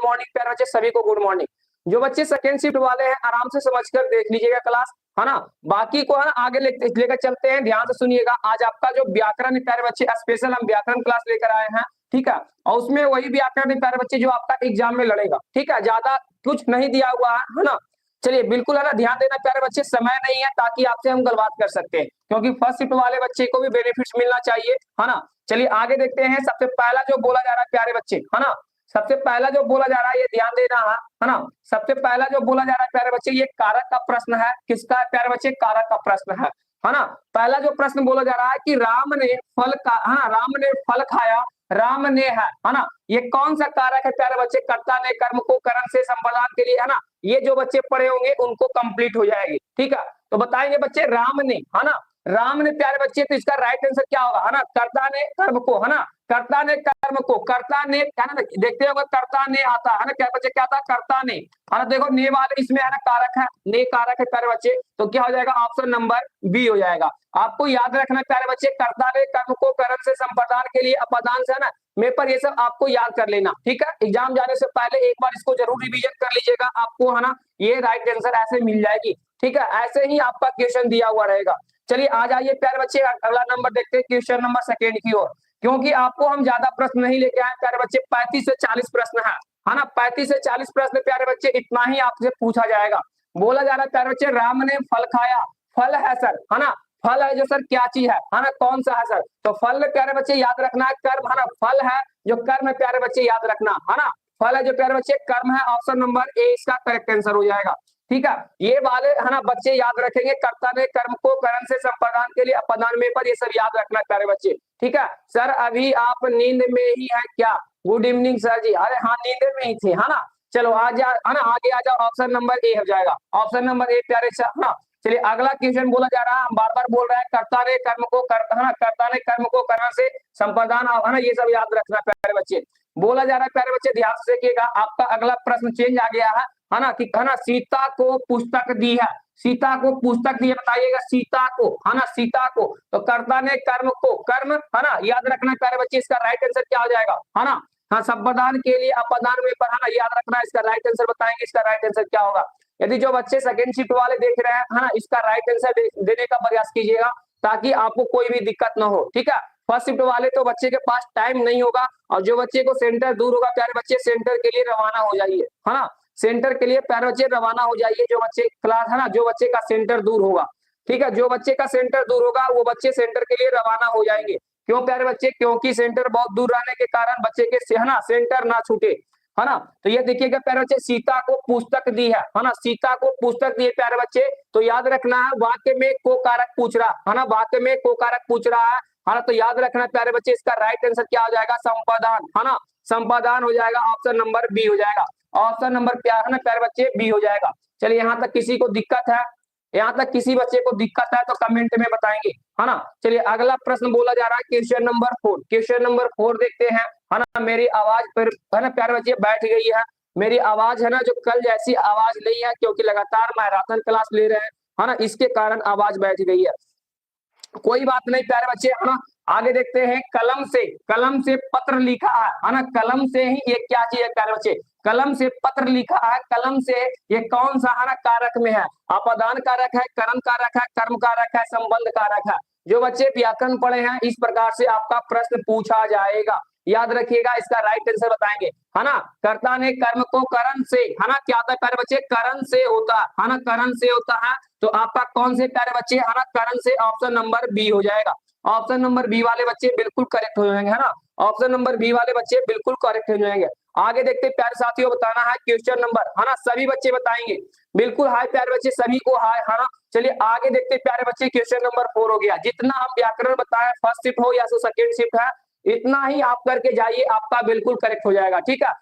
Morning प्यारे बच्चे, सभी को गुड मॉर्निंग। जो बच्चे सेकंड शिफ्ट वाले हैं आराम से समझकर देख लीजिएगा क्लास, है ना। बाकी को है ना आगे लेकर चलते हैं, ध्यान से सुनिएगा। आज आपका जो व्याकरण है प्यारे बच्चे, स्पेशल हम व्याकरण क्लास लेकर आए हैं, ठीक है। और उसमें वही व्याकरण है प्यारे बच्चे जो आपका एग्जाम में लड़ेगा, ठीक है। ज्यादा कुछ नहीं दिया हुआ है ना। चलिए बिल्कुल है ना, ध्यान देना प्यारे बच्चे, समय नहीं है ताकि आपसे हम गलबात कर सकते हैं, क्योंकि फर्स्ट शिफ्ट वाले बच्चे को भी बेनिफिट्स मिलना चाहिए, है ना। चलिए आगे देखते हैं। सबसे पहला जो बोला जा रहा है प्यारे बच्चे, है ना, सबसे पहला जो बोला जा रहा है ये ध्यान देना है ना। सबसे पहला जो बोला जा रहा है प्यारे बच्चे, ये कारक का प्रश्न है। किसका है प्यारे बच्चे? कारक का प्रश्न है ना। पहला जो प्रश्न बोला जा रहा है कि राम ने फल का, है ना, राम ने फल खाया, राम ने है ना, ये कौन सा कारक है प्यारे बच्चे? कर्ता ने कर्म को करण से संपादन के लिए, है ना। ये जो बच्चे पढ़े होंगे उनको कंप्लीट हो जाएगी, ठीक है। तो बताएंगे बच्चे राम ने, है ना, राम ने प्यारे बच्चे, तो इसका राइट आंसर क्या होगा? है ना, कर्ता ने कर्म को, है ना, कर्ता ने कर्म को, कर्ता ने, है ना, देखते होगा कर्ता ने आता है ना, क्या बच्चे क्या था? कर्ता ने, है ना। देखो ने वाले इसमें है ना कारक है, ने कारक है प्यारे बच्चे, तो क्या हो जाएगा? ऑप्शन नंबर बी हो जाएगा। आपको याद रखना प्यारे बच्चे, कर्ता ने कर्म को करण से संपादन के लिए, अपादान से, है ना, में पर ये सब आपको याद कर लेना, ठीक है। एग्जाम जाने से पहले एक बार इसको जरूर रिवीजन कर लीजिएगा, आपको है ना ये राइट आंसर ऐसे मिल जाएगी, ठीक है। ऐसे ही आपका क्वेश्चन दिया हुआ रहेगा। चलिए आ जाइए प्यारे बच्चे, अगला नंबर देखते हैं, क्वेश्चन नंबर सेकंड की ओर, क्योंकि आपको हम ज्यादा प्रश्न नहीं लेके आए प्यारे बच्चे, 35 से 40 प्रश्न है ना, 35 से 40 प्रश्न प्यारे बच्चे, इतना ही आपसे पूछा जाएगा। बोला जा रहा है प्यारे बच्चे, राम ने फल खाया, फल है सर, है ना, फल है जो सर क्या चीज है ना, कौन सा है सर? तो फल प्यारे बच्चे याद रखना है कर्म, है ना, फल है जो कर्म है प्यारे बच्चे, याद रखना, है ना, फल है जो प्यारे बच्चे कर्म है, ऑप्शन नंबर ए इसका करेक्ट आंसर हो जाएगा, ठीक है। ये वाले है ना बच्चे याद रखेंगे, कर्ता ने कर्म को करण से संपादन के लिए, अपादान में पर, ये सब याद रखना प्यारे बच्चे, ठीक है। सर अभी आप नींद में ही है क्या? गुड इवनिंग सर जी। अरे हाँ नींद में ही थे, है ना। चलो आ जा, है ना, आगे आ जाओ, ऑप्शन नंबर ए हो जाएगा, ऑप्शन नंबर ए प्यारे सर, है ना। चलिए अगला क्वेश्चन बोला जा रहा है, हम बार बार बोल रहे हैं, कर्ता ने कर्म को है ना, कर्ता ने कर्म को करण से संपादन, है ना, ये सब याद रखना प्यारे बच्चे। बोला जा रहा है प्यारे बच्चे, ध्यान से देखिएगा, आपका अगला प्रश्न चेंज आ गया है ना, कि है ना सीता को पुस्तक दी है, सीता को पुस्तक दी है, बताइएगा सीता को, है ना, सीता को, तो कर्ता ने कर्म को, कर्म, है ना, याद रखना प्यारे बच्चे, इसका राइट आंसर क्या हो जाएगा? है ना, हाँ, संपादन के लिए, अपादान में पर, है ना, याद रखना, इसका राइट आंसर बताएंगे, इसका राइट आंसर क्या होगा। यदि जो बच्चे सेकंड शिफ्ट वाले देख रहे हैं, है ना, इसका राइट आंसर देने का प्रयास कीजिएगा, ताकि आपको कोई भी दिक्कत ना हो, ठीक है। फर्स्ट शिफ्ट वाले तो बच्चे के पास टाइम नहीं होगा, और जो बच्चे को सेंटर दूर होगा प्यारे बच्चे, सेंटर के लिए रवाना हो जाइए, है ना, सेंटर के लिए प्यारे बच्चे रवाना हो जाइए, जो बच्चे क्लास, है ना, जो बच्चे का सेंटर दूर होगा, ठीक है, जो बच्चे का सेंटर दूर होगा वो बच्चे सेंटर के लिए रवाना हो जाएंगे। क्यों प्यारे बच्चे? क्योंकि सेंटर बहुत दूर रहने के कारण बच्चे के, है ना, सेंटर ना छूटे, है ना। तो ये देखिएगा प्यारे बच्चे, सीता को पुस्तक दी है ना, सीता को पुस्तक दी है प्यारे बच्चे, तो याद रखना है वाक्य में को कारक पूछ रहा है ना, वाक्य में को कारक पूछ रहा है ना, तो याद रखना प्यारे बच्चे, इसका राइट आंसर क्या हो जाएगा? संपादन, है ना, संपादन हो जाएगा, ऑप्शन नंबर बी हो जाएगा, ऑप्शन नंबर क्या है ना प्यारे बच्चे? बी हो जाएगा। चलिए यहाँ तक किसी को दिक्कत है? यहाँ तक किसी बच्चे को दिक्कत है तो कमेंट में बताएंगे, है ना। चलिए अगला प्रश्न बोला जा रहा है, क्वेश्चन नंबर 4, क्वेश्चन नंबर 4 देखते हैं, है ना। मेरी आवाज पर, है ना प्यारे बच्चे, बैठ गई है मेरी आवाज, है ना, जो कल जैसी आवाज नहीं है, क्योंकि लगातार मैराथन क्लास ले रहे हैं, है ना, इसके कारण आवाज बैठ गई है। कोई बात नहीं प्यारे बच्चे, है ना। आगे देखते हैं, कलम से पत्र लिखा है ना, कलम से ही ये क्या चीज है प्यारे बच्चे? कलम से पत्र लिखा है, कलम से ये कौन सा, है ना, कारक में है? अपादान कारक है, करण कारक है, कर्म कारक है, संबंध कारक है। जो बच्चे व्याकरण पढ़े हैं इस प्रकार से आपका प्रश्न पूछा जाएगा, याद रखिएगा, इसका राइट आंसर बताएंगे, है ना। कर्ता ने कर्म को करण से, है ना, क्या होता है प्यारे बच्चे? करण से होता है ना, करण से होता है, तो आपका कौन से प्यारे बच्चे, है ना, करण से, ऑप्शन नंबर बी हो जाएगा, ऑप्शन नंबर बी वाले बच्चे बिल्कुल करेक्ट हो जाएंगे, है ना, ऑप्शन नंबर बी वाले बच्चे बिल्कुल करेक्ट हो जाएंगे। आगे देखते प्यारे साथियों, बताना है क्वेश्चन नंबर, है ना, सभी बच्चे बताएंगे, बिल्कुल हाय प्यारे बच्चे, सभी को हाय, है ना। चलिए आगे देखते प्यारे बच्चे, क्वेश्चन नंबर 4 हो गया। जितना हम व्याकरण बताए, फर्स्ट शिफ्ट हो या सेकंड शिफ्ट है, इतना ही आप करके जाइए, आपका बिल्कुल करेक्ट हो जाएगा, ठीक है।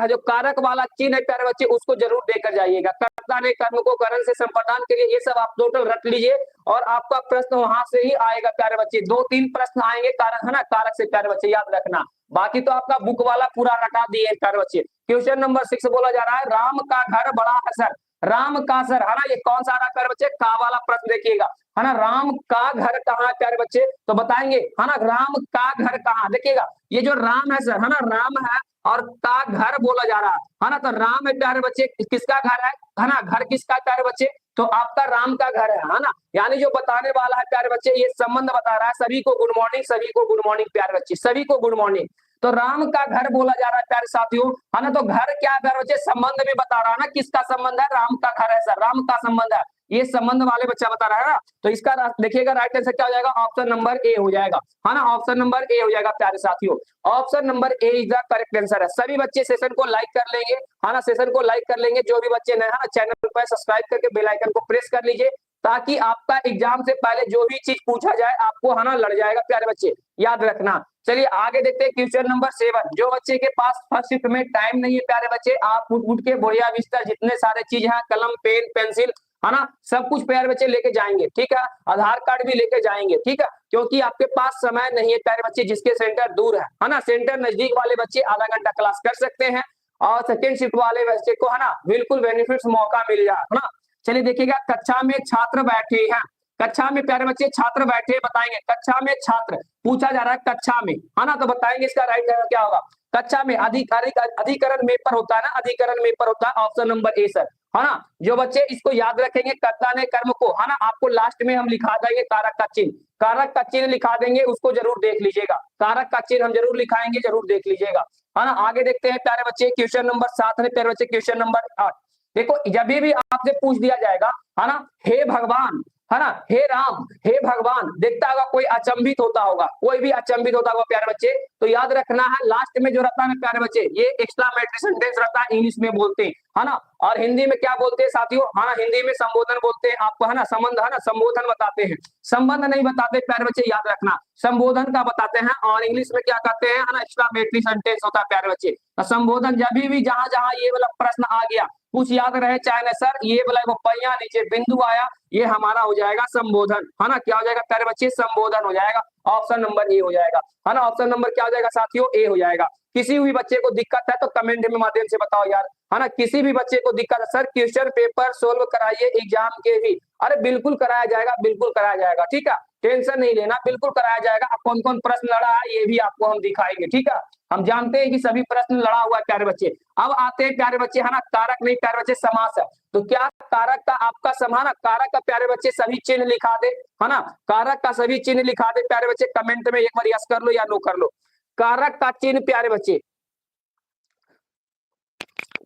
जो कारक वाला चिन्ह है प्यारे बच्चे, उसको जरूर देकर जाइएगा, कर्ता ने कर्म को करण से संपादन के लिए, ये सब आप टोटल रट लीजिए, और आपका प्रश्न वहां से ही आएगा प्यारे बच्चे। 2-3 प्रश्न आएंगे कारक, है ना, कारक से प्यारे बच्चे, याद रखना, बाकी तो आपका बुक वाला पूरा रटा दिए प्यारे बच्चे। क्वेश्चन नंबर 6 बोला जा रहा है, राम का घर बड़ा है सर, राम का सर, है ना, ये कौन सा आ रहा है प्यारे बच्चे? का वाला प्रश्न देखिएगा, है ना, राम का घर कहाँ है प्यारे बच्चे? तो बताएंगे, है ना, राम का घर कहाँ, देखिएगा, ये जो राम है सर, है ना, राम है, और का घर बोला जा रहा है ना। तो राम है प्यारे बच्चे, किसका घर है ना, घर किसका प्यारे बच्चे, तो आपका राम का घर है ना। यानी जो बताने वाला है प्यारे बच्चे, ये संबंध बता रहा है। सभी को गुड मॉर्निंग, सभी को गुड मॉर्निंग प्यारे बच्चे, सभी को गुड मॉर्निंग। तो राम का घर बोला जा रहा है प्यारे साथियों, है ना। तो घर क्या है प्यारे बच्चे, संबंध में बता रहा है ना, किसका संबंध है, राम का घर है सर, राम का संबंध है, ये संबंध वाले बच्चा बता रहा है ना। तो इसका देखिएगा राइट आंसर क्या हो जाएगा, ऑप्शन नंबर ए हो जाएगा, है ना। ऑप्शन नंबर ए हो जाएगा प्यारे साथियों, option number A is the correct answer है। सभी बच्चे सेशन को लाइक कर लेंगे, है ना, सेशन को लाइक कर लेंगे। जो भी बच्चे नए हैं ना, चैनल पर सब्सक्राइब करके बेल आइकन को प्रेस कर लीजिए, ताकि आपका एग्जाम से पहले जो भी चीज पूछा जाए आपको, है ना, लड़ जाएगा प्यारे बच्चे, याद रखना। चलिए आगे देखते हैं क्वेश्चन नंबर 7। जो बच्चे के पास फर्स्ट शिफ्ट में टाइम नहीं है प्यारे बच्चे, आप उठ के बोरिया बिस्तर जितने सारे चीज है, कलम पेन पेंसिल, है ना, सब कुछ प्यारे बच्चे लेके जाएंगे, ठीक है। आधार कार्ड भी लेके जाएंगे, ठीक है, क्योंकि आपके पास समय नहीं है प्यारे बच्चे। जिसके सेंटर दूर है ना, सेंटर नजदीक वाले बच्चे आधा घंटा क्लास कर सकते हैं, और सेकेंड शिफ्ट वाले बच्चे को, है ना, बिल्कुल बेनिफिट्स मौका मिल जाए, है ना। चलिए देखिएगा, कक्षा में छात्र बैठे हैं, कक्षा में प्यारे बच्चे छात्र बैठे, बताएंगे कक्षा में छात्र पूछा जा रहा है, कक्षा में, है ना। तो बताएंगे इसका राइट आंसर क्या होगा। कक्षा में अधिकरण में पर होता है ना, अधिकरण में पर होता है, ऑप्शन नंबर ए सर, है ना। जो बच्चे इसको याद रखेंगे, कर्ता ने कर्म को, है ना, आपको लास्ट में हम लिखा देंगे कारक का चिन्ह, कारक का चिन्ह लिखा देंगे, उसको जरूर देख लीजिएगा, कारक का चिन्ह हम जरूर लिखाएंगे, जरूर देख लीजिएगा, है ना। आगे देखते हैं प्यारे बच्चे क्वेश्चन नंबर 7 में प्यारे बच्चे क्वेश्चन नंबर 8। देखो जब भी आपसे पूछ दिया जाएगा, है ना, हे भगवान, है ना, हे राम, हे भगवान, देखता होगा कोई अचंभित होता होगा, कोई भी अचंभित होता होगा प्यारे बच्चे, तो याद रखना है लास्ट में जो रहता है प्यारे बच्चे, ये एक्सक्लेमेटरी सेंटेंस रहता है, इंग्लिश में बोलते हैं, है ना। और हिंदी में क्या बोलते हैं साथियों, है ना, हिंदी में संबोधन बोलते हैं आपको, है ना, संबंध, है ना, संबोधन बताते हैं, संबंध नहीं बताते प्यारे बच्चे, याद रखना, संबोधन का बताते हैं। और इंग्लिश में क्या कहते हैं, है ना, एक्सक्लेमेटरी सेंटेंस होता है प्यारे बच्चे। तो संबोधन जब भी जहां जहां ये वाला प्रश्न आ गया, कुछ याद रहे चाहे ना सर, ये वाला वो पहिया नीचे बिंदु आया, ये हमारा हो जाएगा संबोधन, है ना। क्या हो जाएगा प्यारे बच्चे, संबोधन हो जाएगा, ऑप्शन नंबर ए हो जाएगा, है ना। ऑप्शन नंबर क्या हो जाएगा साथियों, ए हो जाएगा। किसी भी बच्चे को दिक्कत है तो कमेंट में माध्यम से बताओ यार, है ना। किसी भी बच्चे को दिक्कत है, सर क्वेश्चन पेपर सोल्व कराइए एग्जाम के भी, अरे बिल्कुल कराया जाएगा, बिल्कुल कराया जाएगा, ठीक है, टेंशन नहीं लेना, बिल्कुल कराया जाएगा। कौन कौन प्रश्न लड़ा है ये भी आपको हम दिखाएंगे, ठीक है। हम जानते हैं कि सभी प्रश्न लड़ा हुआ है प्यारे बच्चे। अब आते हैं प्यारे बच्चे, है ना, कारक नहीं प्यारे बच्चे, समास है। तो क्या कारक का आपका समाना, कारक का प्यारे बच्चे सभी चिन्ह लिखा दे, है ना, कारक का सभी चिन्ह लिखा दे प्यारे बच्चे, कमेंट में एक बार यस कर लो या नो कर लो। कारक का चिन्ह प्यारे बच्चे,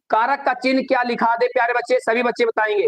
कारक का चिन्ह क्या लिखा दे प्यारे बच्चे, सभी बच्चे बताएंगे।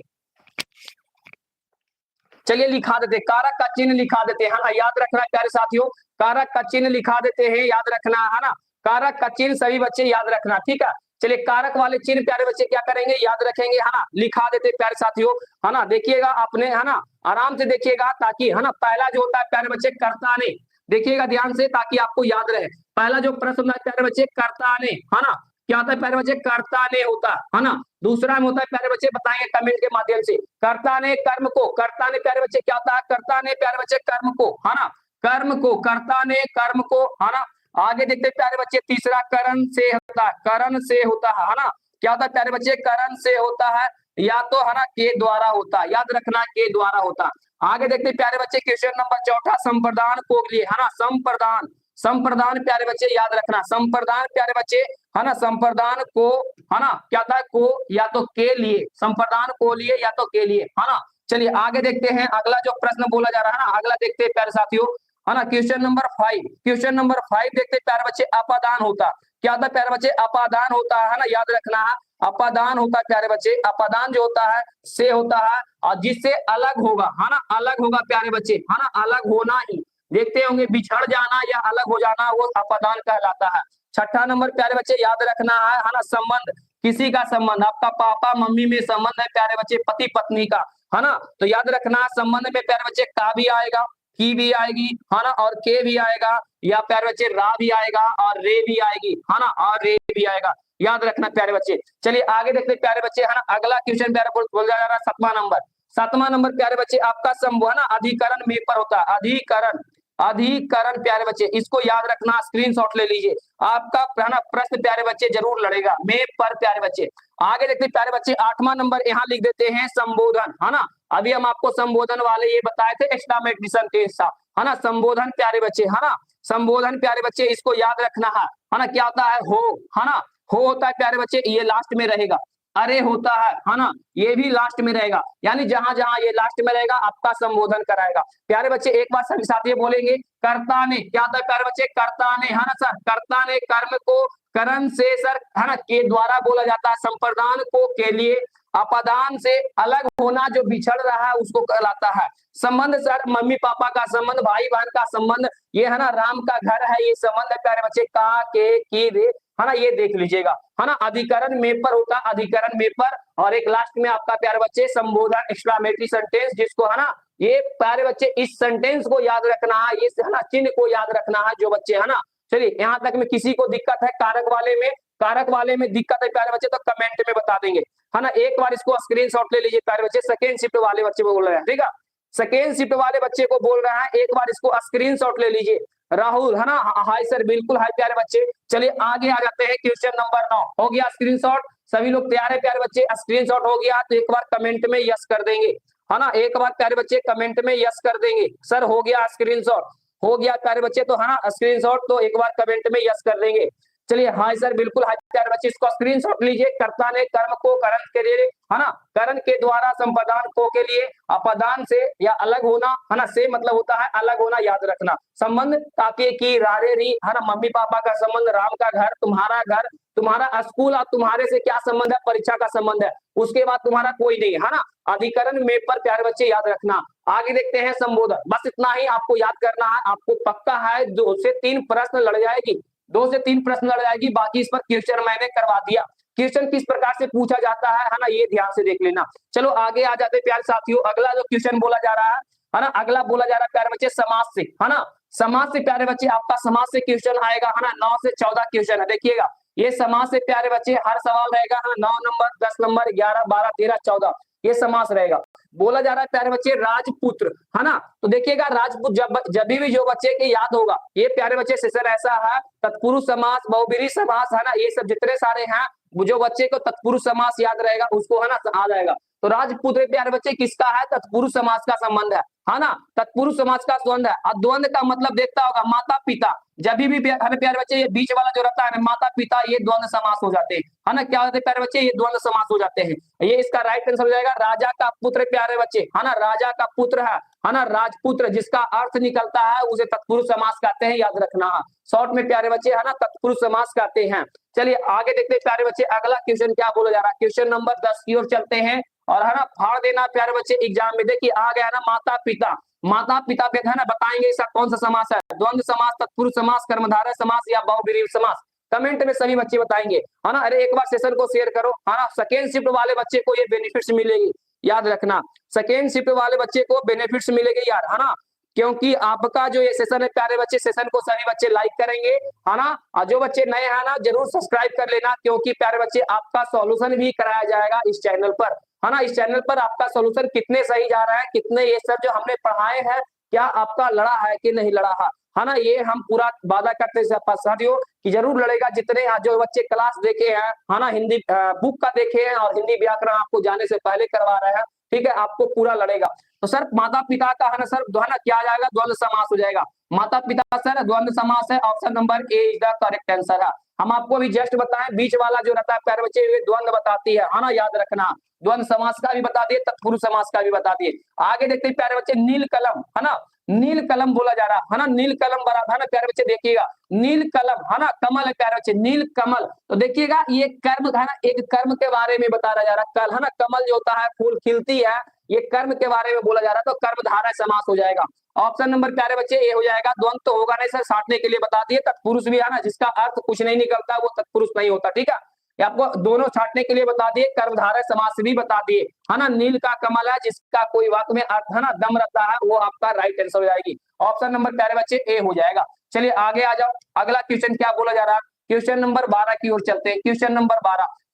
चलिए लिखा देते, कारक का चिन्ह लिखा देते हैं ना, याद रखना प्यारे साथियों, कारक का चिन्ह लिखा देते हैं, याद रखना, है ना, कारक का चिन्ह सभी बच्चे याद रखना, ठीक है। चलिए कारक वाले चिन्ह प्यारे बच्चे क्या करेंगे, याद रखेंगे, है ना, लिखा देते प्यारे साथियों, है ना। देखिएगा आपने, है ना, आराम से देखिएगा, ताकि, है ना, पहला जो होता है प्यारे बच्चे कर्ता ने, देखिएगा ध्यान से ताकि आपको याद रहे। पहला जो प्रश्न होता है प्यारे बच्चे कर्ता ने, है ना, क्या होता है प्यारे बच्चे, कर्ता ने होता है ना। दूसरा में होता है प्यारे बच्चे, बताएंगे कमेंट के माध्यम से, कर्ता ने कर्म को, कर्ता ने प्यारे बच्चे क्या होता है, कर्ता ने प्यारे बच्चे कर्म को, है ना, कर्म को, कर्ता ने कर्म को, है ना। आगे देखते प्यारे बच्चे, तीसरा करण से होता है, करण से होता है ना, क्या होता है प्यारे बच्चे, करण से होता है, या तो, है ना, के द्वारा होता है, याद रखना के द्वारा होता है। आगे देखते प्यारे बच्चे क्वेश्चन नंबर 4, संप्रदान को लिए, है ना, संप्रदान, संप्रदान प्यारे बच्चे याद रखना, संप्रदान प्यारे बच्चे, है ना, संप्रदान को, है ना, क्या था, को या तो के लिए, संप्रदान को लिए या तो के लिए, है ना। चलिए आगे देखते हैं, अगला जो प्रश्न बोला जा रहा है ना, अगला देखते हैं प्यारे साथियों, है ना, क्वेश्चन नंबर 5, क्वेश्चन नंबर 5 देखते प्यारे बच्चे, अपादान होता, क्या होता है प्यारे बच्चे, अपादान होता है ना, याद रखना है, अपादान होता है प्यारे बच्चे, अपादान जो होता है से होता है, और जिससे अलग होगा, है ना, अलग होगा प्यारे बच्चे, है ना, अलग होना ही, देखते होंगे बिछड़ जाना या अलग हो जाना, वो अपादान कहलाता है। छठा नंबर प्यारे बच्चे याद रखना है ना, संबंध, किसी का संबंध, आपका पापा मम्मी में संबंध है प्यारे बच्चे, पति पत्नी का, है ना। तो याद रखना संबंध में प्यारे बच्चे का भी आएगा, की भी आएगी, है ना, और के भी आएगा, या प्यारे बच्चे रा भी आएगा और रे भी आएगी, है ना, और रे भी आएगा, याद रखना प्यारे बच्चे। चलिए आगे देखते प्यारे बच्चे, है ना, अगला क्वेश्चन प्यारे बोल जा रहा है 7वां नंबर, 7वां नंबर प्यारे बच्चे आपका संबोधन, है ना, अधिकरण में पर होता है, अधिकरण, अधिकरण प्यारे बच्चे, इसको याद रखना, स्क्रीनशॉट ले लीजिए, आपका प्रश्न प्यारे बच्चे जरूर लड़ेगा में पर प्यारे बच्चे। आगे देखते प्यारे बच्चे 8वां नंबर यहाँ लिख देते हैं संबोधन, है ना, अभी हम आपको संबोधन वाले ये बताए थे, एक्सक्लेमेटरी सेंटेंस था, है ना, संबोधन प्यारे बच्चे, है ना, संबोधन प्यारे बच्चे, इसको याद रखना है है ना, क्या होता है हो, है ना, हो होता है प्यारे बच्चे, ये लास्ट में रहेगा। अरे होता है ना, ये भी लास्ट में रहेगा, यानी जहां जहां ये लास्ट में रहेगा आपका संबोधन कराएगा। प्यारे बच्चे एक बार सभी साथी बोलेंगे, कर्ता ने, क्या होता है प्यारे बच्चे, कर्ता ने, है ना सर, कर्ता ने कर्म को करण से सर, है ना, के द्वारा बोला जाता है, संप्रदान को के लिए, अपादान से अलग होना जो बिछड़ रहा है उसको कहलाता है। संबंध सर, मम्मी पापा का संबंध, भाई बहन का संबंध, ये है ना, राम का घर है, ये संबंध है प्यारे बच्चे, का, के, की, रे, है ना, ये देख लीजिएगा, है ना। अधिकरण में पर होता है, अधिकरण में पर, और एक लास्ट में आपका प्यारे बच्चे संबोधन एक्सक्लेमेटरी सेंटेंस, जिसको है ना, ये प्यारे बच्चे इस सेंटेंस को याद रखना है, ये है ना चिन्ह को याद रखना है जो बच्चे, है ना। चलिए यहाँ तक में किसी को दिक्कत है कारक वाले में, कारक वाले में दिक्कत है प्यारे बच्चे तो कमेंट में बता देंगे, है ना। एक बार इसको स्क्रीनशॉट ले लीजिए प्यारे बच्चे, सेकेंड शिफ्ट वाले बच्चे को बोल रहे हैं, ठीक है, सेकेंड शिफ्ट वाले बच्चे को बोल रहा है, एक बार इसको स्क्रीनशॉट ले लीजिए। राहुल, है ना, हाय सर, बिल्कुल हाय प्यारे बच्चे। चलिए आगे आ जाते हैं, क्वेश्चन नंबर 9 हो गया स्क्रीनशॉट, सभी लोग तैयार है प्यारे बच्चे, स्क्रीनशॉट हो गया तो एक बार कमेंट में यस कर देंगे, है ना, एक बार प्यारे बच्चे कमेंट में यस कर देंगे, सर हो गया स्क्रीनशॉट, हो गया प्यारे बच्चे, तो है ना स्क्रीनशॉट तो एक बार कमेंट में यस कर देंगे। चलिए हाय सर, बिल्कुल हाय प्यारे बच्चे, इसको स्क्रीनशॉट लीजिए। कर्ता ने कर्म को करण के लिए, है ना, करण के द्वारा, संपादान को के लिए, अपदान से या अलग होना, है ना, से मतलब होता है अलग होना, याद रखना। संबंध ताकि की, रारे री, है ना, मम्मी पापा का संबंध, राम का घर, तुम्हारा घर, तुम्हारा स्कूल, और तुम्हारे से क्या संबंध है, परीक्षा का संबंध है, उसके बाद तुम्हारा कोई नहीं, है ना। अधिकरण में पर प्यारे बच्चे याद रखना। आगे देखते हैं संबोधन, बस इतना ही आपको याद करना है, आपको पक्का है 2 से 3 प्रश्न लड़ जाएगी, 2 से 3 प्रश्न लड़ जाएगी, बाकी इस पर क्वेश्चन मैंने करवा दिया। क्वेश्चन किस प्रकार से पूछा जाता है ना, ये ध्यान से देख लेना। चलो आगे आ जाते प्यारे साथियों, अगला जो क्वेश्चन बोला जा रहा है ना, अगला बोला जा रहा है प्यारे बच्चे समाज से, है ना, समाज से प्यारे बच्चे आपका समाज से क्वेश्चन आएगा, है ना, 9 से 14 क्वेश्चन है, देखिएगा ये समाज से प्यारे बच्चे हर सवाल रहेगा, है ना, 9 नंबर, 10 नंबर, 11, 12, 13, 14 ये समास रहेगा। बोला जा रहा है प्यारे बच्चे राजपुत्र, है ना, तो देखिएगा राजपुत्र जब भी जो बच्चे के याद होगा, ये प्यारे बच्चे सेशन ऐसा है, तत्पुरुष समास, बहुब्रीहि समास, है ना, ये सब जितने सारे हैं, जो बच्चे को तत्पुरुष समास याद रहेगा उसको, है ना, आ जाएगा। तो राजपुत्र प्यारे बच्चे किसका है, तत्पुरुष समास का संबंध है ना, तत्पुरुष समास का द्वंद है। और द्वंद का मतलब देखता होगा माता पिता, जब भी हमें प्यारे बच्चे ये बीच वाला जो रहता है माता पिता, ये द्वंद समास हो जाते हैं, है ना, क्या होते हैं प्यारे बच्चे, ये द्वंद समास हो जाते हैं। ये इसका राइट आंसर हो जाएगा, राजा का पुत्र प्यारे बच्चे, है ना, राजा का पुत्र है ना, राजपुत्र, जिसका अर्थ निकलता है उसे तत्पुरुष समास कहते हैं, याद रखना है। शॉर्ट में प्यारे बच्चे, है ना, तत्पुरुष समास कहते हैं। चलिए आगे देखते हैं प्यारे बच्चे, अगला क्वेश्चन क्या बोला जा रहा है, क्वेश्चन नंबर 10 की ओर चलते हैं, और है ना फाड़ देना प्यारे बच्चे एग्जाम में, देखिए आ गया ना माता पिता, माता पिता पे, है ना, बताएंगे इसका कौन सा समास है, द्वंद समास, तत्पुरुष समास, कर्मधारय समास या बहुब्रीहि समास, कमेंट में सभी बच्चे बताएंगे, है ना। अरे एक बार सेशन को शेयर करो, है ना, सेकेंड शिफ्ट वाले बच्चे को ये बेनिफिट्स मिलेगी, याद रखना, सेकेंड शिफ्ट वाले बच्चे को बेनिफिट्स मिलेगी यार, है ना, क्योंकि आपका जो ये सेशन है प्यारे बच्चे, सेशन को सभी बच्चे लाइक करेंगे, है ना, और जो बच्चे नए हैं ना जरूर सब्सक्राइब कर लेना, क्योंकि प्यारे बच्चे आपका सॉल्यूशन भी कराया जाएगा इस चैनल पर, है ना, इस चैनल पर आपका सॉल्यूशन कितने सही जा रहा है, कितने ये सब जो हमने पढ़ाए हैं क्या आपका लड़ा है कि नहीं लड़ा है ना, ये हम पूरा वादा करते हैं साथियों कि जरूर लड़ेगा। जितने जो बच्चे क्लास देखे हैं, है ना, हिंदी बुक का देखे हैं और हिंदी व्याकरण आपको जाने से पहले करवा रहे हैं, ठीक है, आपको पूरा लड़ेगा। तो सर माता पिता का, है ना सर, है क्या आ जाएगा, द्वंद समास हो जाएगा, माता पिता सर द्वंद समास है, option number A is the correct answer है। हम आपको अभी जस्ट बताएं, बीच वाला जो रहता है प्यारे बच्चे ये द्वंद बताती है ना, याद रखना, द्वंद समास का भी बता दिए, तत्पुरुष समास का भी बता दिए। आगे देखते हैं प्यारे बच्चे, नील कलम, है ना, नील कलम बोला जा रहा है ना, नील कलम बराबर, है ना प्यारे बच्चे, देखिएगा नील कलम, है ना, कमल है प्यारे बच्चे, नील कमल, तो देखिएगा ये कर्म, है ना, एक कर्म के बारे में बताया जा रहा है, कल, है ना, कमल जो होता है फूल खिलती है, ये कर्म के बारे में बोला जा रहा है, तो कर्मधारय समास हो जाएगा। ऑप्शन नंबर प्यारे बच्चे ए हो जाएगा, द्वंद तो होगा नहीं सर, साटने के लिए बता दिए, तत्पुरुष भी है ना, जिसका अर्थ कुछ नहीं निकलता वो तत्पुरुष नहीं होता, ठीक है, ये आपको दोनों छाटने के लिए बता दिए, कर्मधारय समास भी बता दिए, है ना, नील का कमल है, जिसका कोई वाक्य में अर्थ, है ना, दम रहता है, वो आपका राइट आंसर हो जाएगी, ऑप्शन नंबर प्यारे बच्चे ए हो जाएगा। चलिए आगे आ जाओ, अगला क्वेश्चन क्या बोला जा रहा है, क्वेश्चन नंबर 12 की ओर चलते हैं, क्वेश्चन नंबर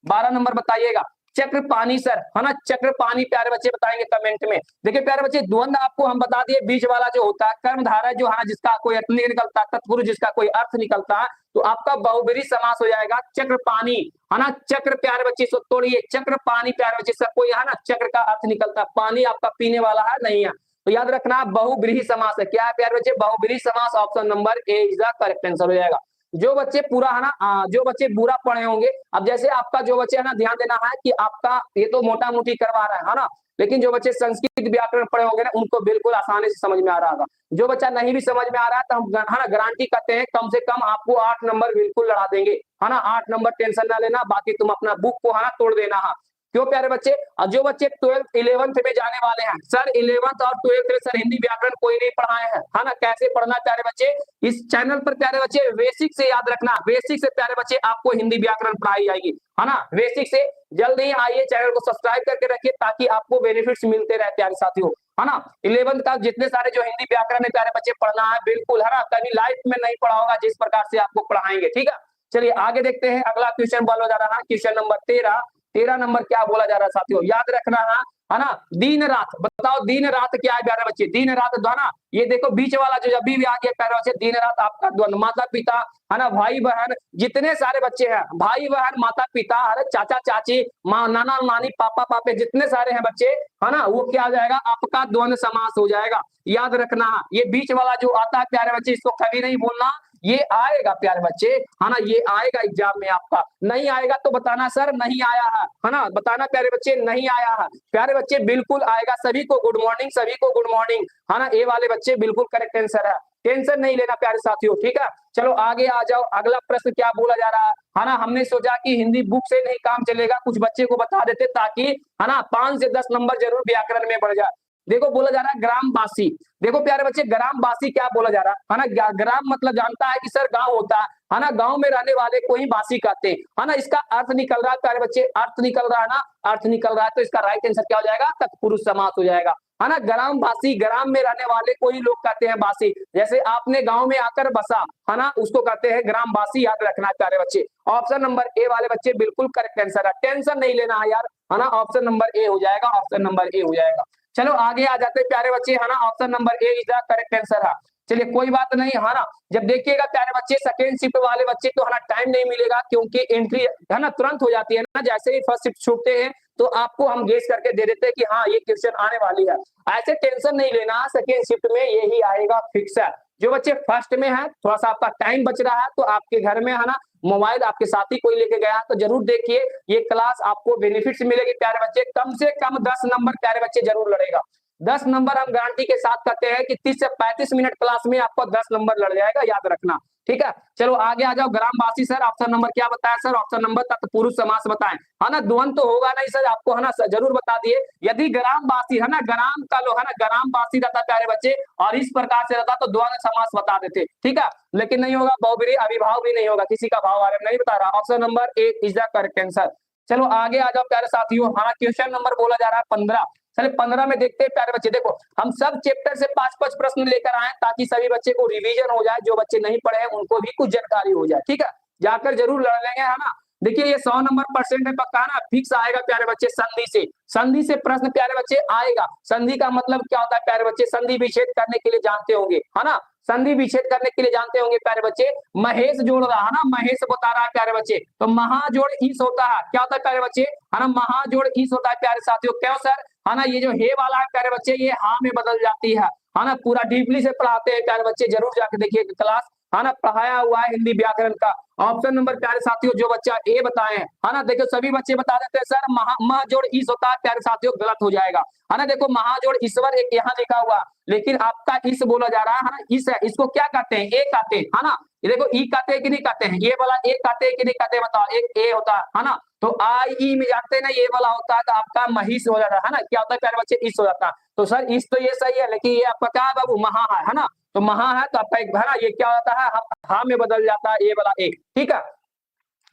12 नंबर बताइएगा, चक्र पानी सर, है ना, चक्र पानी प्यारे बच्चे बताएंगे कमेंट में। देखिए प्यारे बच्चे, द्वंद आपको हम बता दिए, बीच वाला जो होता है कर्मधारय जो है ना, जिसका कोई अर्थ नहीं निकलता, तत्पुरुष जिसका कोई अर्थ निकलता है, तो आपका बहुब्रीहि समास हो जाएगा, चक्र पानी, है ना, चक्र प्यारे बच्चे इसको तोड़िए, चक्र पानी प्यारे बच्चे, सब कोई है ना चक्र का अर्थ निकलता है, पानी आपका पीने वाला है नहीं है, तो याद रखना बहुब्रीहि समास है, क्या है प्यारे बच्चे, बहुब्रीहि समास, option number A is the correct answer हो जाएगा। जो बच्चे पूरा है ना जो बच्चे पूरा पढ़े होंगे, अब जैसे आपका जो बच्चे है ना ध्यान देना है कि आपका ये तो मोटा मोटी करवा रहा है ना, लेकिन जो बच्चे संस्कृत व्याकरण पढ़े होंगे ना उनको बिल्कुल आसानी से समझ में आ रहा होगा। जो बच्चा नहीं भी समझ में आ रहा है तो हम है ना गारंटी करते हैं कम से कम आपको 8 नंबर बिल्कुल लड़ा देंगे, है ना। 8 नंबर टेंशन ना लेना, बाकी तुम अपना बुक को है ना तोड़ देना है। क्यों प्यारे बच्चे, और जो बच्चे 12th 11th में जाने वाले हैं, सर 11th और 12th में सर हिंदी व्याकरण कोई नहीं पढ़ाए हैं, है ना। कैसे पढ़ना प्यारे बच्चे, इस चैनल पर प्यारे बच्चे बेसिक से याद रखना, बेसिक से प्यारे बच्चे आपको हिंदी व्याकरण पढ़ाई जाएगी, है ना। बेसिक से जल्दी ही आइए, चैनल को सब्सक्राइब करके रखिए ताकि आपको बेनिफिट्स मिलते रहे प्यारे साथियों, है ना। 11th का जितने सारे जो हिंदी व्याकरण है प्यारे बच्चे पढ़ना है बिल्कुल, है ना। कभी लाइफ में नहीं पढ़ा होगा जिस प्रकार से आपको पढ़ाएंगे, ठीक है। चलिए आगे देखते हैं, अगला क्वेश्चन बोला जा रहा है, क्वेश्चन नंबर 13। 13 नंबर क्या बोला जा रहा है साथियों, याद रखना है ना। दिन रात, बताओ दिन रात क्या है प्यारे बच्चे, दिन रात द्वारा, ये देखो बीच वाला जो जब भी आ गया प्यारे बच्चे, दिन रात आपका द्वंद, माता पिता, है ना, भाई बहन, जितने सारे बच्चे हैं, भाई बहन, माता पिता, अरे चाचा चाची, माँ, नाना नानी, पापा पापे, जितने सारे हैं बच्चे, है ना, वो क्या आ जाएगा आपका द्वंद समास हो जाएगा। याद रखना है, ये बीच वाला जो आता है प्यारे बच्चे इसको कभी नहीं बोलना, ये आएगा प्यारे बच्चे, है ना, ये आएगा एग्जाम में आपका। नहीं आएगा तो बताना सर नहीं आया है ना, बताना प्यारे बच्चे नहीं आया है। प्यारे बच्चे बिल्कुल आएगा, सभी को गुड मॉर्निंग, सभी को गुड मॉर्निंग, है ना। ए वाले बच्चे बिल्कुल करेक्ट आंसर है, टेंशन नहीं लेना प्यारे साथियों, ठीक है। चलो आगे आ जाओ, अगला प्रश्न क्या बोला जा रहा है ना। हमने सोचा कि हिंदी बुक से नहीं काम चलेगा, कुछ बच्चे को बता देते ताकि, है ना, 5 से 10 नंबर जरूर व्याकरण में बढ़ जाए। देखो बोला जा रहा है ग्रामवासी, देखो प्यारे बच्चे ग्रामवासी क्या बोला जा रहा है ना, ग्राम मतलब जानता है कि सर गांव होता है ना, गांव में रहने वाले को ही वासी कहते हैं, है ना। इसका अर्थ निकल रहा है प्यारे बच्चे, अर्थ निकल रहा है ना, अर्थ निकल रहा है, तो इसका राइट आंसर क्या हो जाएगा, तत्पुरुष समास हो जाएगा, है ना। ग्रामवासी, ग्राम में रहने वाले को ही लोग कहते हैं वासी, जैसे आपने गांव में आकर बसा, है ना, उसको कहते हैं ग्रामवासी, याद रखना है प्यारे बच्चे। ऑप्शन नंबर ए वाले बच्चे बिल्कुल करेक्ट आंसर है, टेंशन नहीं लेना है यार, है ना। ऑप्शन नंबर ए हो जाएगा, ऑप्शन नंबर ए हो जाएगा। चलो आगे आ जाते हैं प्यारे बच्चे, है ना, option number A is the correct answer है। चलिए कोई बात नहीं, है ना। जब देखिएगा प्यारे बच्चे सेकंड शिफ्ट वाले बच्चे तो है ना टाइम नहीं मिलेगा, क्योंकि एंट्री है ना तुरंत हो जाती है ना, जैसे ही फर्स्ट शिफ्ट छूटते हैं तो आपको हम गेस करके दे देते हैं कि हाँ ये क्वेश्चन आने वाली है। ऐसे टेंशन नहीं लेना, सेकंड शिफ्ट में यही आएगा, फिक्स है। जो बच्चे फर्स्ट में है थोड़ा सा आपका टाइम बच रहा है तो आपके घर में, है ना, मोबाइल आपके साथी कोई लेके गया तो जरूर देखिए, ये क्लास आपको बेनिफिट्स मिलेगी प्यारे बच्चे। कम से कम 10 नंबर प्यारे बच्चे जरूर लड़ेगा, 10 नंबर हम गारंटी के साथ कहते हैं कि 30 से 35 मिनट क्लास में आपको 10 नंबर लड़ जाएगा, याद रखना, ठीक है। चलो आगे आ जाओ, ग्रामवासी सर ऑप्शन नंबर क्या बताया सर, ऑप्शन नंबर तत्पुरुष समास बताएं, है ना। द्वंद तो होगा नहीं सर, आपको है ना जरूर बता दिए, यदि ग्रामवासी, है ना, ग्राम का लो, है ना, ग्रामवासी रहता प्यारे बच्चे और इस प्रकार से रहता तो द्वंद समास बता देते, ठीक है। लेकिन नहीं होगा, बहुब्रीहि अविभाव भी नहीं होगा, किसी का भाव बारे में नहीं बता रहा, option number A is the correct answer. चलो आगे आ जाओ प्यारे साथियों, हमारा क्वेश्चन नंबर बोला जा रहा है 15। चलिए 15 में देखते हैं प्यारे बच्चे, देखो हम सब चैप्टर से 5-5 प्रश्न लेकर आए ताकि सभी बच्चे को रिवीजन हो जाए, जो बच्चे नहीं पढ़े हैं उनको भी कुछ जानकारी हो जाए, ठीक है। जाकर जरूर लड़ लेंगे, है ना। देखिए ये 100 नंबर परसेंट है पक्का ना, फिक्स आएगा प्यारे बच्चे, संधि से, संधि से प्रश्न प्यारे बच्चे आएगा। संधि का मतलब क्या होता है प्यारे बच्चे, संधि विच्छेद करने के लिए जानते होंगे, है ना, संधि विच्छेद करने के लिए जानते होंगे प्यारे बच्चे। महेश जोड़ रहा है ना, महेश बता रहा है प्यारे बच्चे, तो महाजोड़ ईस होता है, क्या होता है प्यारे बच्चे, है ना, महाजोड़ ईस होता है प्यारे साथियों। क्यों सर, है ना, ये जो हे वाला है प्यारे बच्चे ये हा में बदल जाती है ना। पूरा डीपली से पढ़ाते हैं प्यारे बच्चे, जरूर जाके देखिए क्लास, है ना, पढ़ाया हुआ है हिंदी व्याकरण का। ऑप्शन नंबर प्यारे साथियों जो बच्चा ए बताए, है ना, देखो सभी बच्चे बता देते हैं सर महाजोड़ ईस होता है प्यारे साथियों, गलत हो जाएगा, है ना। देखो महाजोड़ ईश्वर एक यहाँ लिखा हुआ, लेकिन आपका इस बोला जा रहा है ना, इस है, इसको क्या कहते हैं, ए कहते हैं, है ना। ये देखो ई कहते हैं कि नहीं कहते हैं, ये वाला ए कहते हैं कि नहीं कहते हैं, बताओ, एक ए होता है ना। तो आई ई में जानते हैं ना, ये वाला होता है तो आपका महिष हो जाता है ना, क्या होता है प्यारे बच्चे, इस हो जाता है। तो सर इस तो ये सही है, लेकिन ये आपका क्या है बाबू, महा है ना, तो महा है तो आपका एक, है ना, ये क्या होता है हा में बदल जाता है, ये वाला एक, ठीक है।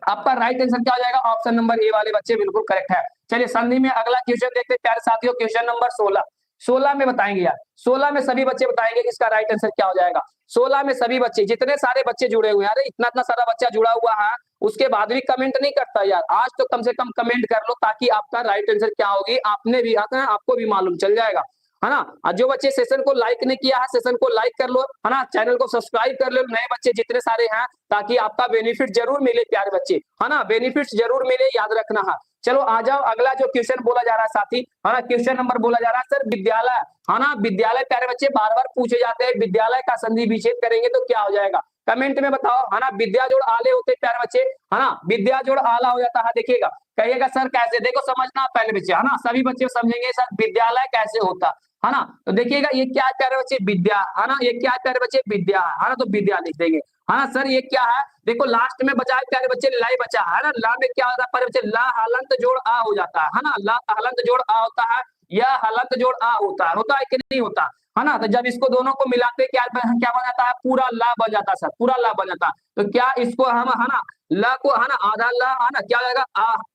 आपका राइट आंसर क्या हो जाएगा, ऑप्शन नंबर ए वाले बच्चे बिल्कुल करेक्ट है। चलिए संधि में अगला क्वेश्चन देखते हैं प्यारे साथियों, क्वेश्चन नंबर 16। 16 में बताएंगे यार, 16 में सभी बच्चे बताएंगे इसका राइट आंसर क्या हो जाएगा। 16 में सभी बच्चे, जितने सारे बच्चे जुड़े हुए हैं, अरे इतना इतना सारा बच्चा जुड़ा हुआ है, उसके बाद भी कमेंट नहीं करता यार, आज तो कम से कम कमेंट कर लो ताकि आपका राइट आंसर क्या होगी आपने भी आता है, आपको भी मालूम चल जाएगा, है ना। और जो बच्चे सेशन को लाइक नहीं किया है, सेशन को लाइक कर लो, है ना, चैनल को सब्सक्राइब कर लो, नए बच्चे जितने सारे हैं, ताकि आपका बेनिफिट जरूर मिले प्यारे बच्चे, है ना, बेनिफिट जरूर मिले, याद रखना है। चलो आ जाओ, अगला जो क्वेश्चन बोला जा रहा है साथी, है ना, क्वेश्चन नंबर बोला जा रहा है सर विद्यालय, है ना, विद्यालय प्यारे बच्चे बार बार पूछे जाते हैं, विद्यालय का संधि विच्छेद करेंगे तो क्या हो जाएगा। कमेंट में बताओ, है ना। विद्या जोड़ आले होते प्यारे बच्चे, है ना, विद्या जोड़ आला हो जाता है, देखिएगा, कहिएगा सर कैसे, देखो समझना पहले बच्चे, है ना, सभी बच्चे समझेंगे सर विद्यालय कैसे होता है ना। तो देखिएगा ये क्या प्यारे बच्चे, विद्या, है ना, ये क्या प्यारे बच्चे, विद्या, है ना, तो विद्या लिख देंगे, है ना। सर ये क्या है, देखो लास्ट में बचा है प्यारे बच्चे, लाई बचा है ना, ला में क्या होता है प्यारे बच्चे, ला हलंत जोड़ आ हो जाता है ना, ला हलंत जोड़ आ होता है, या हलंत जोड़ आ होता है कि नहीं होता, है ना। तो जब इसको दोनों को मिलाते क्या क्या बन जाता है, पूरा ला बन जाता है सर, पूरा ला बन जाता है। तो क्या इसको हम, है ना, ला को, है ना, आधा ला, है ना, क्या हो जाएगा,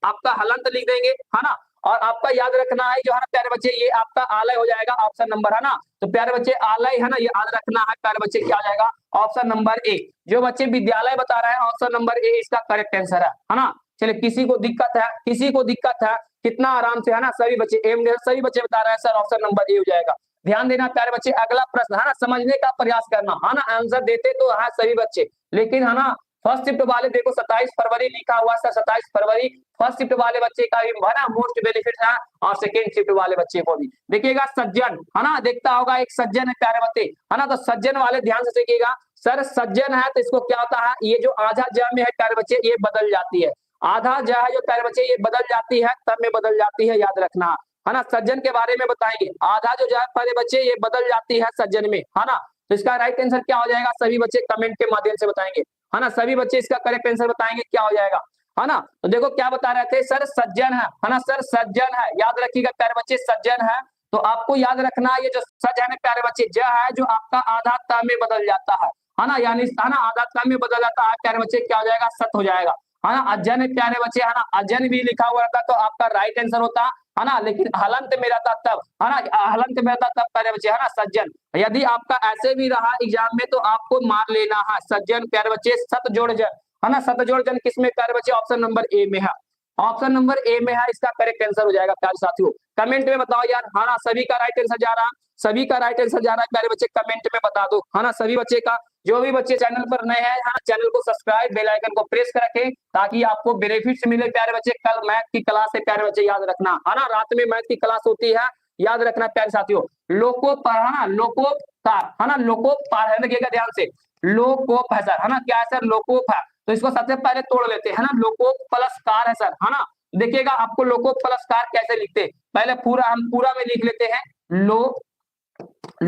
आपका हलंत लिख देंगे, है ना। और आपका याद रखना है जो है ना प्यारे बच्चे, ये आपका आलय हो जाएगा, ऑप्शन नंबर, है ना। तो प्यारे बच्चे आलय, है ना, ये याद रखना है प्यारे बच्चे, क्या हो जाएगा, ऑप्शन नंबर ए। जो बच्चे विद्यालय बता रहे हैं ऑप्शन नंबर ए इसका करेक्ट आंसर है ना। चलिए, किसी को दिक्कत है, किसी को दिक्कत है, कितना आराम से, है ना, सभी बच्चे एम, सभी बच्चे बता रहे हैं सर ऑप्शन नंबर ए हो जाएगा। ध्यान देना प्यारे बच्चे, अगला प्रश्न, है ना, समझने का प्रयास करना, है ना। आंसर देते तो है सभी बच्चे, लेकिन, है ना, फर्स्ट शिफ्ट वाले देखो 27 फरवरी लिखा हुआ सर, 27 फरवरी फर्स्ट शिफ्ट वाले बच्चे का भी, है ना, मोस्ट बेनिफिट है, और सेकंड शिफ्ट वाले बच्चे को भी देखिएगा। सज्जन, है ना, देखता होगा एक सज्जन है प्यारे बच्चे, है ना, तो सज्जन वाले ध्यान से देखिएगा सर, सज्जन है तो इसको क्या होता है, ये जो आधा ज में है प्यारे बच्चे, ये बदल जाती है, आधा ज है जो प्यारे बच्चे, ये बदल जाती है, तब में बदल जाती है, याद रखना, है ना। सज्जन के बारे में बताएंगे, आधा जो है प्यारे बच्चे, ये बदल जाती है सज्जन में, है ना। तो इसका राइट आंसर क्या हो जाएगा, सभी बच्चे कमेंट के माध्यम से बताएंगे, है ना, सभी बच्चे इसका करेक्ट आंसर बताएंगे, क्या हो जाएगा, है ना। तो देखो क्या बता रहे थे सर, सज्जन है ना, सर सज्जन है, याद रखिएगा प्यारे बच्चे, सज्जन है। तो आपको याद रखना ये जो सज्जन है प्यारे बच्चे, ज है जो आपका आधा त में बदल जाता है ना, यानी, है ना, आधा त में बदल जाता है प्यारे बच्चे, क्या हो जाएगा, सत हो जाएगा, है ना। अजन प्यारे बच्चे, है ना, अजन भी लिखा हुआ रहता तो आपका राइट आंसर होता, है ना, लेकिन हलंत में रहता तब, है ना, हलंत में रहता तब प्यारे बच्चे, है ना, सज्जन। यदि आपका ऐसे भी रहा एग्जाम में तो आपको मार लेना है, सज्जन प्यारे बच्चे, सत जोड़ जन, है ना, सत जोड़ जन किसमें प्यारे बच्चे, ऑप्शन नंबर ए में है, ऑप्शन नंबर ए में है, इसका करेक्ट आंसर हो जाएगा प्यारे साथियों। कमेंट में बताओ यार, है ना, सभी का राइट आंसर जा रहा, सभी का राइट आंसर जा रहा है प्यारे बच्चे, कमेंट में बता दो, है ना, सभी बच्चे का। जो भी बच्चे चैनल पर नए हैं, चैनल को सब्सक्राइब, बेल आइकन को प्रेस कर रखें, ताकि आपको बेनिफिट्स मिले प्यारे बच्चे। कल मैथ की क्लास है प्यारे बच्चे, याद रखना, है ना, रात में मैथ की क्लास होती है, याद रखना प्यारे साथियों। लोकोपहार, लोकोपकार, है ना, लोकोपहार है, देखिएगा ध्यान से, लोकोप है सर, है ना, क्या है सर, लोकोप है। तो इसको सबसे पहले तोड़ लेते हैं, है ना, लोकोप प्लस कार है सर, है ना। देखिएगा आपको लोकोप प्लस कार कैसे लिखते हैं, पहले पूरा हम पूरा में लिख लेते हैं,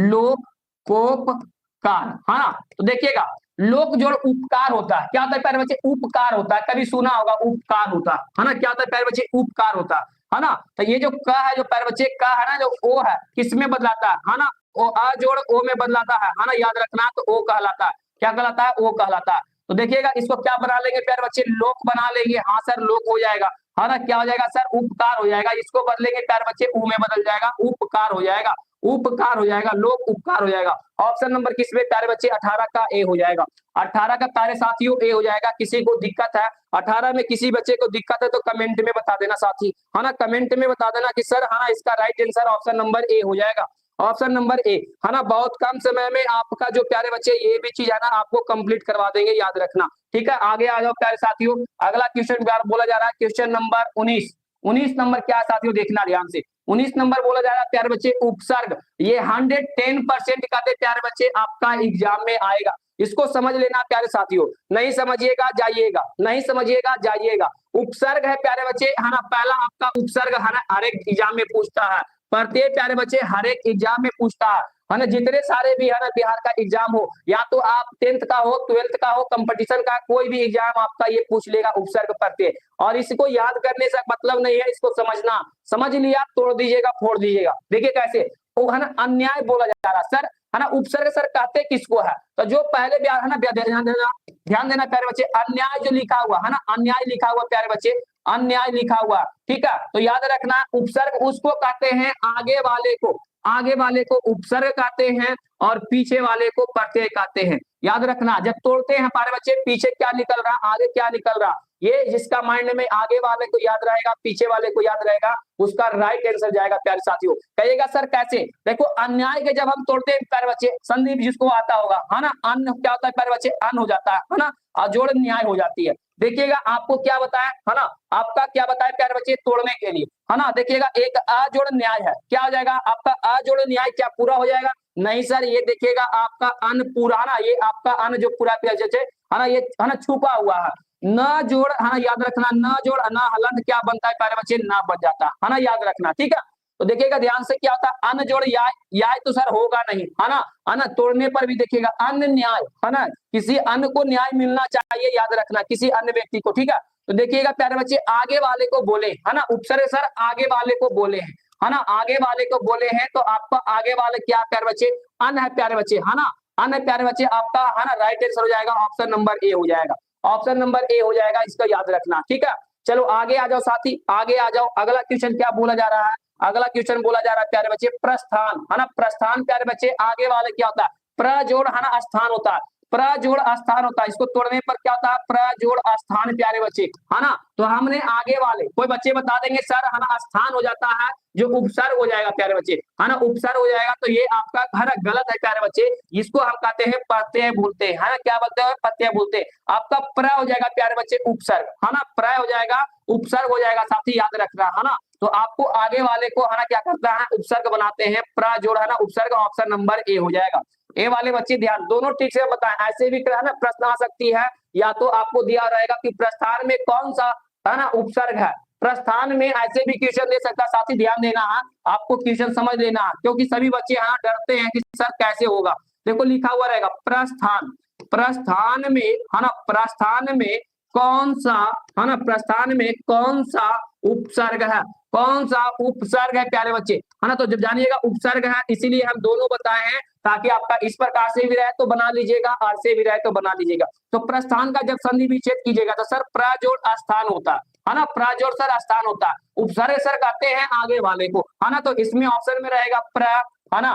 लोकोप कार, है ना। तो देखिएगा लोक जोड़ उपकार होता है, क्या होता है प्यारे बच्चे, उपकार होता है, कभी सुना होगा उपकार होता है ना, क्या होता है प्यारे बच्चे, उपकार होता है ना। तो ये जो क है जो प्यारे बच्चे, क है ना, जो ओ है किसमें बदलाता है ना, ओ आ जोड़ ओ में बदलाता है ना, याद रखना, तो ओ कहलाता है, क्या कहलाता है, ओ कहलाता है। तो देखिएगा इसको क्या बना लेंगे प्यारे बच्चे, लोक बना लेंगे, हाँ सर लोक हो जाएगा, है ना, क्या हो जाएगा सर, उपकार हो जाएगा, इसको बदलेंगे प्यारे बच्चे, ऊ में बदल जाएगा, उपकार हो जाएगा, उपकार हो जाएगा, लोक उपकार हो जाएगा। ऑप्शन नंबर किसमें प्यारे बच्चे, 18 का ए हो जाएगा, 18 का प्यारे साथियों ए हो जाएगा। किसी को दिक्कत है 18 में, किसी बच्चे को दिक्कत है तो कमेंट में बता देना साथी, है ना, कमेंट में बता देना कि सर, है ना, इसका right answer option number A हो जाएगा, ऑप्शन नंबर ए, है ना। बहुत कम समय में आपका जो प्यारे बच्चे ये भी चीज है ना, आपको कंप्लीट करवा देंगे, याद रखना, ठीक है। आगे आ जाओ प्यारे साथियों, अगला क्वेश्चन बोला जा रहा है, क्वेश्चन नंबर 19। 19 नंबर क्या है साथियों, देखना ध्यान से, 19 नंबर बोला जा रहा है प्यारे बच्चे, उपसर्ग, ये 110% का प्यारे बच्चे आपका एग्जाम में आएगा, इसको समझ लेना प्यारे साथियों, नहीं समझिएगा जाइएगा, नहीं समझिएगा जाइएगा। उपसर्ग है प्यारे बच्चे, है ना, पहला आपका उपसर्ग, है ना, हर एक एग्जाम में पूछता है, प्रत्येक प्यारे बच्चे हर एक एग्जाम में पूछता है ना, जितने सारे भी है ना बिहार का एग्जाम हो, या तो आप 10th का हो, 12th का हो, कंपटीशन का कोई भी एग्जाम आपका ये पूछ लेगा उपसर्ग प्रत्यय, और इसको याद करने से मतलब नहीं है, इसको समझना, समझ लिया तोड़ दीजिएगा, फोड़ दीजिएगा। देखिए कैसे, वो है ना, अन्याय बोला जा रहा सर, है ना, उपसर्ग सर कहते किसको है, तो जो पहले है ना, ध्यान देना प्यारे बच्चे, अन्याय जो लिखा हुआ है ना, अन्याय लिखा हुआ प्यारे बच्चे, अन्याय लिखा हुआ, ठीक है। तो याद रखना उपसर्ग उसको कहते हैं, आगे वाले को उपसर्ग कहते हैं, और पीछे वाले को प्रत्यय कहते हैं, याद रखना। जब तोड़ते हैं प्यारे बच्चे, पीछे क्या निकल रहा, आगे क्या निकल रहा, ये जिसका माइंड में आगे वाले को याद रहेगा, पीछे वाले को याद रहेगा, उसका राइट आंसर जाएगा प्यारे साथियों। कहिएगा सर कैसे, देखो अन्याय के जब हम तोड़ते हैं प्यारे बच्चे, संदीप जिसको आता होगा, है ना, अन्न क्या होता है प्यारे बच्चे, अन्न हो जाता है ना, अजोड़ न्याय हो जाती है। देखिएगा आपको क्या बताया, है ना, आपका क्या बताया प्यारे बच्चे, तोड़ने के लिए, है ना। देखिएगा एक अजोड़ न्याय है, क्या हो जाएगा आपका अजोड़ न्याय, क्या पूरा हो जाएगा, नहीं सर, ये देखिएगा आपका अन पूरा है ना, ये आपका अन जो पूरा है ना, ये है ना छुपा हुआ है। न जोड़ है ना, याद रखना, न जोड़ न हलंत क्या बनता है प्यारे बच्चे, ना बन जाता है ना, याद रखना, ठीक है। तो देखिएगा ध्यान से क्या होता है, अन जोड़ या तो सर होगा नहीं, है ना, तोड़ने पर भी देखिएगा अन्य न्याय, है ना, किसी अन्य को न्याय मिलना चाहिए, याद रखना, किसी अन्य व्यक्ति को, ठीक है। तो देखिएगा प्यारे बच्चे, आगे वाले को बोले, है ना, उपसर्ग सर आगे वाले को बोले हैं, है ना, आगे वाले को बोले हैं, तो आपका आगे वाले क्या प्यारे बच्चे, अन है प्यारे बच्चे, है ना, अन है प्यारे बच्चे, आपका है ना राइट आंसर हो जाएगा ऑप्शन नंबर ए हो जाएगा, ऑप्शन नंबर ए हो जाएगा, इसका याद रखना, ठीक है। चलो आगे आ जाओ साथी, आगे आ जाओ, अगला क्वेश्चन क्या बोला जा रहा है, अगला क्वेश्चन बोला जा रहा है प्यारे बच्चे प्रस्थान, है ना, प्रस्थान प्यारे बच्चे आगे वाले क्या होता है, प्रजोड़ है ना स्थान होता है, प्रजोड़ स्थान होता है, इसको तोड़ने पर क्या होता है, प्रजोड़ स्थान प्यारे बच्चे, है ना। तो हमने आगे वाले कोई बच्चे बता देंगे सर, है ना, स्थान हो जाता है जो उपसर्ग हो जाएगा प्यारे बच्चे, है ना, उपसर्ग हो जाएगा, तो ये आपका है ना गलत है प्यारे बच्चे, इसको हम कहते हैं प्रत्यय बोलते हैं, है ना, क्या बोलते हैं, प्रत्यय बोलते हैं। आपका प्र हो जाएगा प्यारे बच्चे उपसर्ग, है ना, प्र हो जाएगा उपसर्ग हो जाएगा, साथी याद रखना, है ना। तो आपको आगे वाले को है ना क्या करता है, उपसर्ग बनाते हैं, प्र जोड़ है ना उपसर्ग, ऑप्शन नंबर ए हो जाएगा। ए वाले बच्चे ध्यान, दोनों ठीक से बताएं, ऐसे भी है ना प्रश्न आ सकती है, या तो आपको दिया रहेगा कि प्रस्थान में कौन सा है ना उपसर्ग है, प्रस्थान में ऐसे भी क्वेश्चन दे सकता है, साथी ध्यान देना है, आपको क्वेश्चन समझ लेना है, क्योंकि सभी बच्चे यहाँ डरते हैं कि सर कैसे होगा। देखो लिखा हुआ रहेगा प्रस्थान, प्रस्थान में है ना, प्रस्थान में कौन सा है ना, प्रस्थान में कौन सा उपसर्ग है, कौन सा उपसर्ग है प्यारे बच्चे, है ना। तो जब जानिएगा उपसर्ग है, इसीलिए हम दोनों बताए हैं, ताकि आपका इस प्रकार से भी रहे तो बना लीजिएगा, और से भी रहे तो बना लीजिएगा। तो प्रस्थान का जब संधि विच्छेद कीजिएगा तो सर प्रजोड़ स्थान होता है ना, प्रजोड़ सर स्थान होता है, उपसर्ग सर कहते हैं आगे वाले को, है ना। तो इसमें ऑप्शन में रहेगा प्र, है ना,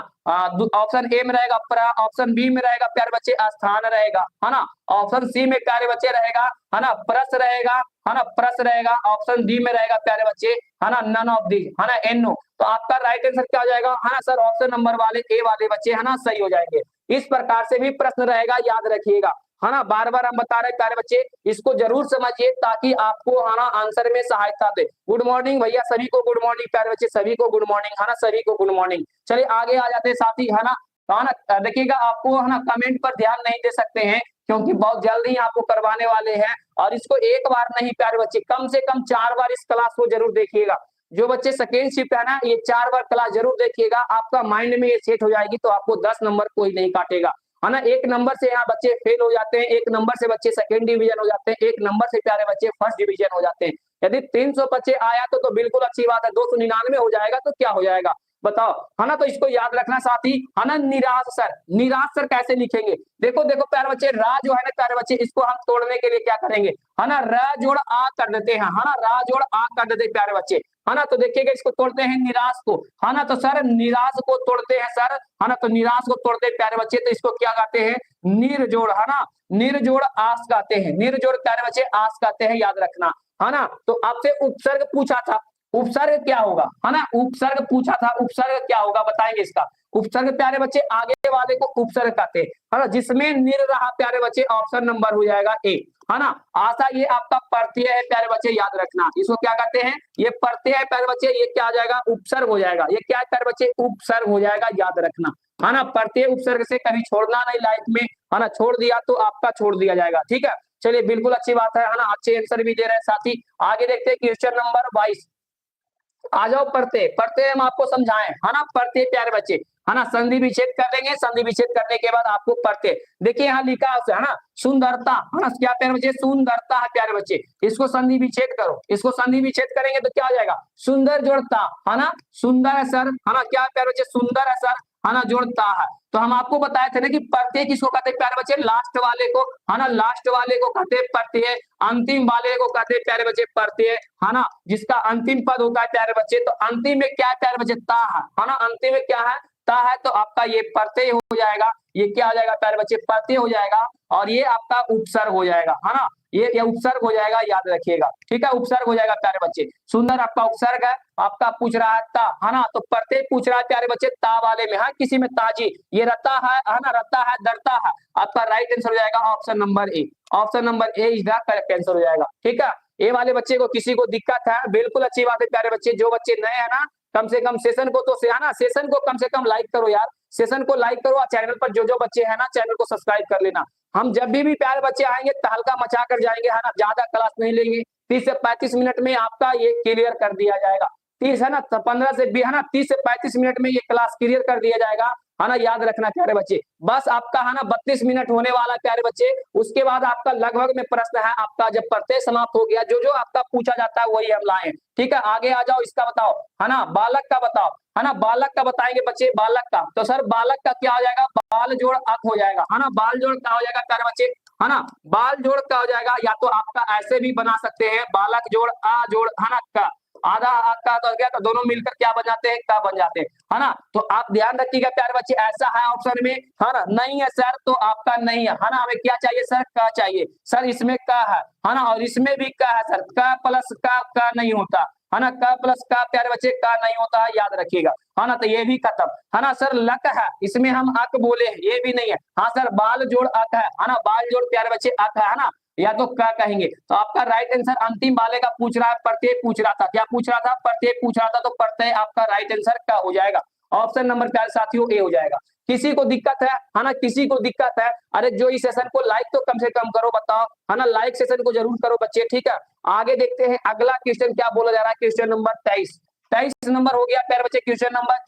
ऑप्शन ए में रहेगा प्र, ऑप्शन बी में रहेगा प्यारे बच्चे स्थान रहेगा, है ना, ऑप्शन सी में प्यारे बच्चे रहेगा, है ना, प्रस रहेगा, है ना, प्रस रहेगा, ऑप्शन डी में रहेगा प्यारे बच्चे, है ना, नन ऑफ दी, है ना, एनो। तो आपका राइट आंसर क्या हो जाएगा, है ना सर, ऑप्शन नंबर वाले ए वाले बच्चे है ना सही हो जाएंगे। इस प्रकार से भी प्रश्न रहेगा, याद रखिएगा, है ना, बार बार हम बता रहे प्यारे बच्चे, इसको जरूर समझिए ताकि आपको है ना आंसर में सहायता दे। गुड मॉर्निंग भैया सभी को, गुड मॉर्निंग प्यारे बच्चे सभी को, गुड मॉर्निंग, है ना, सभी को गुड मॉर्निंग। चलिए आगे आ जाते हैं साथी, है ना, देखिएगा आपको है ना कमेंट पर ध्यान नहीं दे सकते हैं, क्योंकि बहुत जल्द ही आपको करवाने वाले हैं, और इसको एक बार नहीं प्यारे बच्चे, कम से कम 4 बार इस क्लास को जरूर देखिएगा। जो बच्चे सेकेंड शिफ्ट है ना, ये 4 बार क्लास जरूर देखिएगा, आपका माइंड में ये सेट हो जाएगी, तो आपको 10 नंबर कोई नहीं काटेगा, है ना। 1 नंबर से यहाँ बच्चे फेल हो जाते हैं, 1 नंबर से बच्चे सेकंड डिवीजन हो जाते हैं, 1 नंबर से प्यारे बच्चे फर्स्ट डिवीजन हो जाते हैं। यदि 300 बच्चे आया तो बिल्कुल अच्छी बात है, 299 हो जाएगा तो क्या हो जाएगा बताओ, है ना। तो इसको याद रखना साथी, है ना। निराश सर, निराश सर कैसे लिखेंगे, देखो देखो प्यारे बच्चे, रा जो है ना प्यारे बच्चे, इसको हम तोड़ने के लिए क्या करेंगे, है ना, र जोड़ आ कर देते हैं, है ना, रा जोड़ आ कर देते हैं प्यारे बच्चे, है ना। तो देखिएगा इसको तोड़ते हैं निराश को, है ना, तो सर निराश को तोड़ते हैं सर, है ना, तो निराश को तोड़ते हैं प्यारे बच्चे, तो इसको क्या कहते हैं, निर्जोड़, है ना, निर्जोड़ आस कहते हैं, निर्जोड़ प्यारे बच्चे आस कहते हैं, याद रखना, है ना। तो आपसे उपसर्ग पूछा था, उपसर्ग क्या होगा, है ना, उपसर्ग पूछा था, उपसर्ग क्या होगा बताएंगे इसका। उपसर्ग प्यारे बच्चे आगे वाले को उपसर्ग कहते हैं, है ना, जिसमें निर रहा प्यारे बच्चे, ऑप्शन नंबर हो जाएगा ए, है ना। आशा ये आपका प्रत्यय है प्यारे बच्चे, याद रखना, इसको क्या कहते हैं, ये प्रत्यय है प्यारे बच्चे, ये क्या आ जाएगा, उपसर्ग हो जाएगा, ये क्या है प्यारे बच्चे, उपसर्ग हो जाएगा, याद रखना, है ना। प्रत्यय उपसर्ग से कभी छोड़ना नहीं लाइफ में, है ना, छोड़ दिया तो आपका छोड़ दिया जाएगा, ठीक है। चलिए बिल्कुल अच्छी बात है ना, अच्छे आंसर भी दे रहे हैं साथी। आगे देखते हैं क्वेश्चन नंबर 22, आ जाओ प्रत्यय, प्रत्यय हम आपको समझाएं, है ना, प्रत्यय प्यारे बच्चे, है ना, संधि विच्छेद कर देंगे, संधि विच्छेद करने के बाद आपको प्रत्यय, देखिए यहाँ लिखा है ना, सुंदरता, है ना, क्या प्यारे बच्चे, सुंदरता है प्यारे बच्चे, इसको संधि विच्छेद करो, इसको संधि विच्छेद करेंगे तो क्या हो जाएगा, सुंदर जोड़ता, है ना, सुंदर है सर, है ना, क्या प्यारे बच्चे, सुंदर है सर, है ना, जोड़ता है। तो हम आपको बताए थे ना कि प्रत्यय किसको कहते हैं प्यारे बच्चे, लास्ट वाले को, है ना, लास्ट वाले को कहते हैं प्रत्यय, अंतिम वाले को कहते हैं प्यारे बच्चे प्रत्यय, है ना, जिसका अंतिम पद होता है प्यारे बच्चे, तो अंतिम में क्या है प्यारे बच्चे, ता है ना, अंतिम में क्या है, ता है, तो आपका ये प्रत्यय हो जाएगा, ये क्या हो जाएगा प्यारे बच्चे, प्रत्यय हो जाएगा, और ये आपका उपसर्ग हो जाएगा, है ना, ये उपसर्ग हो जाएगा, याद रखिएगा, ठीक है, उपसर्ग हो जाएगा प्यारे बच्चे। सुंदर आपका उपसर्ग है, आपका पूछ रहा है ता, है ना, तो प्रत्यय पूछ रहा है प्यारे बच्चे ता वाले में, है किसी में ताजी, ये रता है ना, रता है, डरता है, आपका राइट आंसर हो जाएगा option number A, option number A is the correct answer हो जाएगा, ठीक है। ए वाले बच्चे को किसी को दिक्कत है, बिल्कुल अच्छी बात है प्यारे बच्चे, जो बच्चे नए हैं ना कम से कम सेशन को तो है ना, सेशन को कम से कम लाइक करो यार, सेशन को लाइक करो और चैनल पर जो जो बच्चे हैं ना चैनल को सब्सक्राइब कर लेना। हम जब भी प्यारे बच्चे आएंगे तहलका मचा कर जाएंगे, है ना, ज्यादा क्लास नहीं लेंगे, 30 से 35 मिनट में आपका ये क्लियर कर दिया जाएगा। 30 है ना, 15 से 20 है ना, 30 से 35 मिनट में ये क्लास क्लियर कर दिया जाएगा, है ना, याद रखना प्यारे बच्चे। बस आपका है ना 32 मिनट होने वाला प्यारे बच्चे, उसके बाद आपका लगभग में प्रश्न है आपका जब प्रत्यय समाप्त हो गया, जो जो आपका पूछा जाता है वही हम लाए। ठीक है, आगे आ जाओ, इसका बताओ, है ना, बालक का बताओ, है ना, बालक का बताएंगे बच्चे, बालक का तो सर बालक का क्या हो जाएगा, बाल जोड़ अक हो जाएगा, है ना, बाल जोड़ क्या हो जाएगा प्यारे बच्चे, है ना, बाल जोड़ क्या हो जाएगा, या तो आपका ऐसे भी बना सकते हैं, बालक जोड़ आ जोड़, है ना, का आधा का तो गया, तो दोनों मिलकर क्या बन जाते हैं, का बन जाते हैं, है ना। तो आप ध्यान रखिएगा प्यारे बच्चे, ऐसा है ऑप्शन में, है ना, नहीं है सर तो आपका नहीं है ना, हमें क्या चाहिए सर, का चाहिए सर, इसमें का है ना, और इसमें भी का है सर, का प्लस का नहीं होता, है ना, का प्लस का प्यारे बच्चे का नहीं होता है, याद रखिएगा, है ना, तो ये भी खत्म, है ना। सर लक है, इसमें हम अक बोले हैं, ये भी नहीं है, हाँ सर बाल जोड़ अक है ना, बाल जोड़ प्यारे बच्चे अक है ना, या तो क्या कहेंगे। तो आपका राइट आंसर अंतिम वाले का पूछ रहा है, प्रत्यय पूछ रहा था, क्या पूछ रहा था, प्रत्यय पूछ रहा था, तो प्रत्यय आपका राइट आंसर क्या हो जाएगा, ऑप्शन नंबर प्यारे साथियों ए हो जाएगा। किसी को दिक्कत है ना, किसी को दिक्कत है, अरे जो इस सेशन को लाइक तो कम से कम करो, बताओ, है ना, लाइक सेशन को जरूर करो बच्चे। ठीक है, आगे देखते हैं अगला क्वेश्चन क्या बोला जा रहा है, क्वेश्चन नंबर 23 नंबर हो गया प्यारे बच्चे, क्वेश्चन नंबर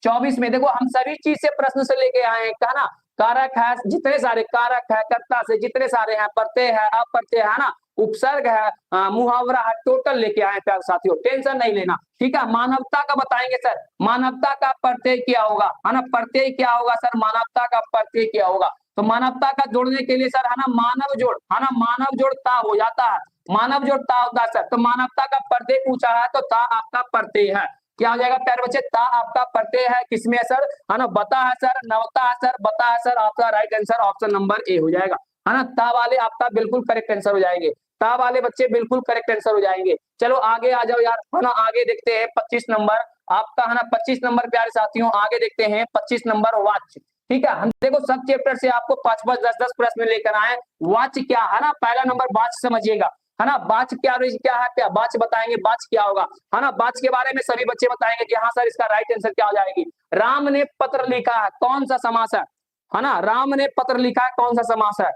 24 में देखो हम सभी चीज से प्रश्न से लेके आए हैं, कहा ना, कारक है, जितने सारे कारक है, कर्ता से जितने सारे हैं, प्रत्यय है, अप्रत्यय है ना, उपसर्ग है, मुहावरा है, टोटल लेके आए प्यारे साथियों, टेंशन नहीं लेना। ठीक है, मानवता का बताएंगे सर, मानवता का प्रत्यय क्या होगा, है ना, प्रत्यय क्या होगा सर, मानवता का प्रत्यय क्या होगा, तो मानवता का जोड़ने के लिए सर, है ना, मानव जोड़, है ना, मानव जोड़ ता हो जाता है, मानव जोड़ ता होता है सर, तो मानवता का प्रत्यय पूछा है तो ता आपका प्रत्यय है, क्या हो जाएगा प्यारे बच्चे, ता आपका प्रत्यय है, किसमें सर, है ना, बता है सर, नवता है सर, बता है सर, आपका right answer option number A हो जाएगा, है ना, ता वाले आपका बिल्कुल करेक्ट आंसर हो जाएंगे, ता वाले बच्चे बिल्कुल करेक्ट आंसर हो जाएंगे। चलो आगे आ जाओ यार, है ना, आगे देखते हैं 25 नंबर आपका, है ना, 25 नंबर प्यारे साथियों, आगे देखते हैं 25 नंबर वाच्य। ठीक है, हम देखो सब चैप्टर से आपको 5-5 10-10 प्रश्न लेकर आए, वाच्य क्या है ना, पहला नंबर वाच्य समझिएगा, है ना, वाच्य क्या है, क्या वाच्य बताएंगे, वाच्य क्या होगा, है ना, वाच्य के बारे में सभी बच्चे बताएंगे कि हाँ सर इसका राइट आंसर क्या हो जाएगी। राम ने पत्र लिखा है, कौन सा समास है ना, राम ने पत्र लिखा है, कौन सा समास है,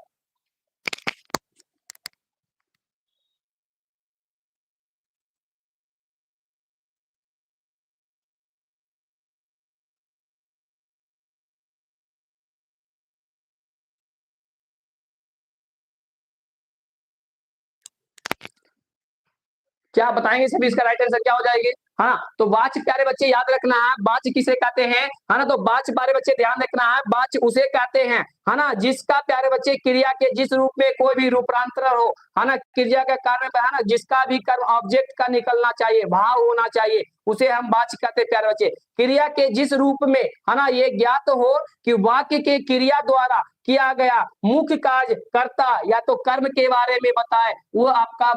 क्या बताएंगे सभी इसका राइट आंसर क्या हो जाएगी, हाँ। तो वाच्य प्यारे बच्चे याद रखना है, वाच्य किसे कहते हैं, है ना, तो वाच्य प्यारे बच्चे ध्यान रखना है, वाच्य उसे कहते हैं, है ना, जिसका प्यारे बच्चे क्रिया के जिस रूप में कोई भी रूपांतर हो, है ना, क्रिया के कारण पे, है ना, जिसका भी कर्म ऑब्जेक्ट का निकलना चाहिए, भाव होना चाहिए, उसे हम वाच्य कहते हैं प्यारे बच्चे। क्रिया के जिस रूप में, है ना, ये ज्ञात हो कि वाक्य के क्रिया द्वारा किया गया मुख्य कार्य कर्ता या तो कर्म के बारे में बताए, वो आपका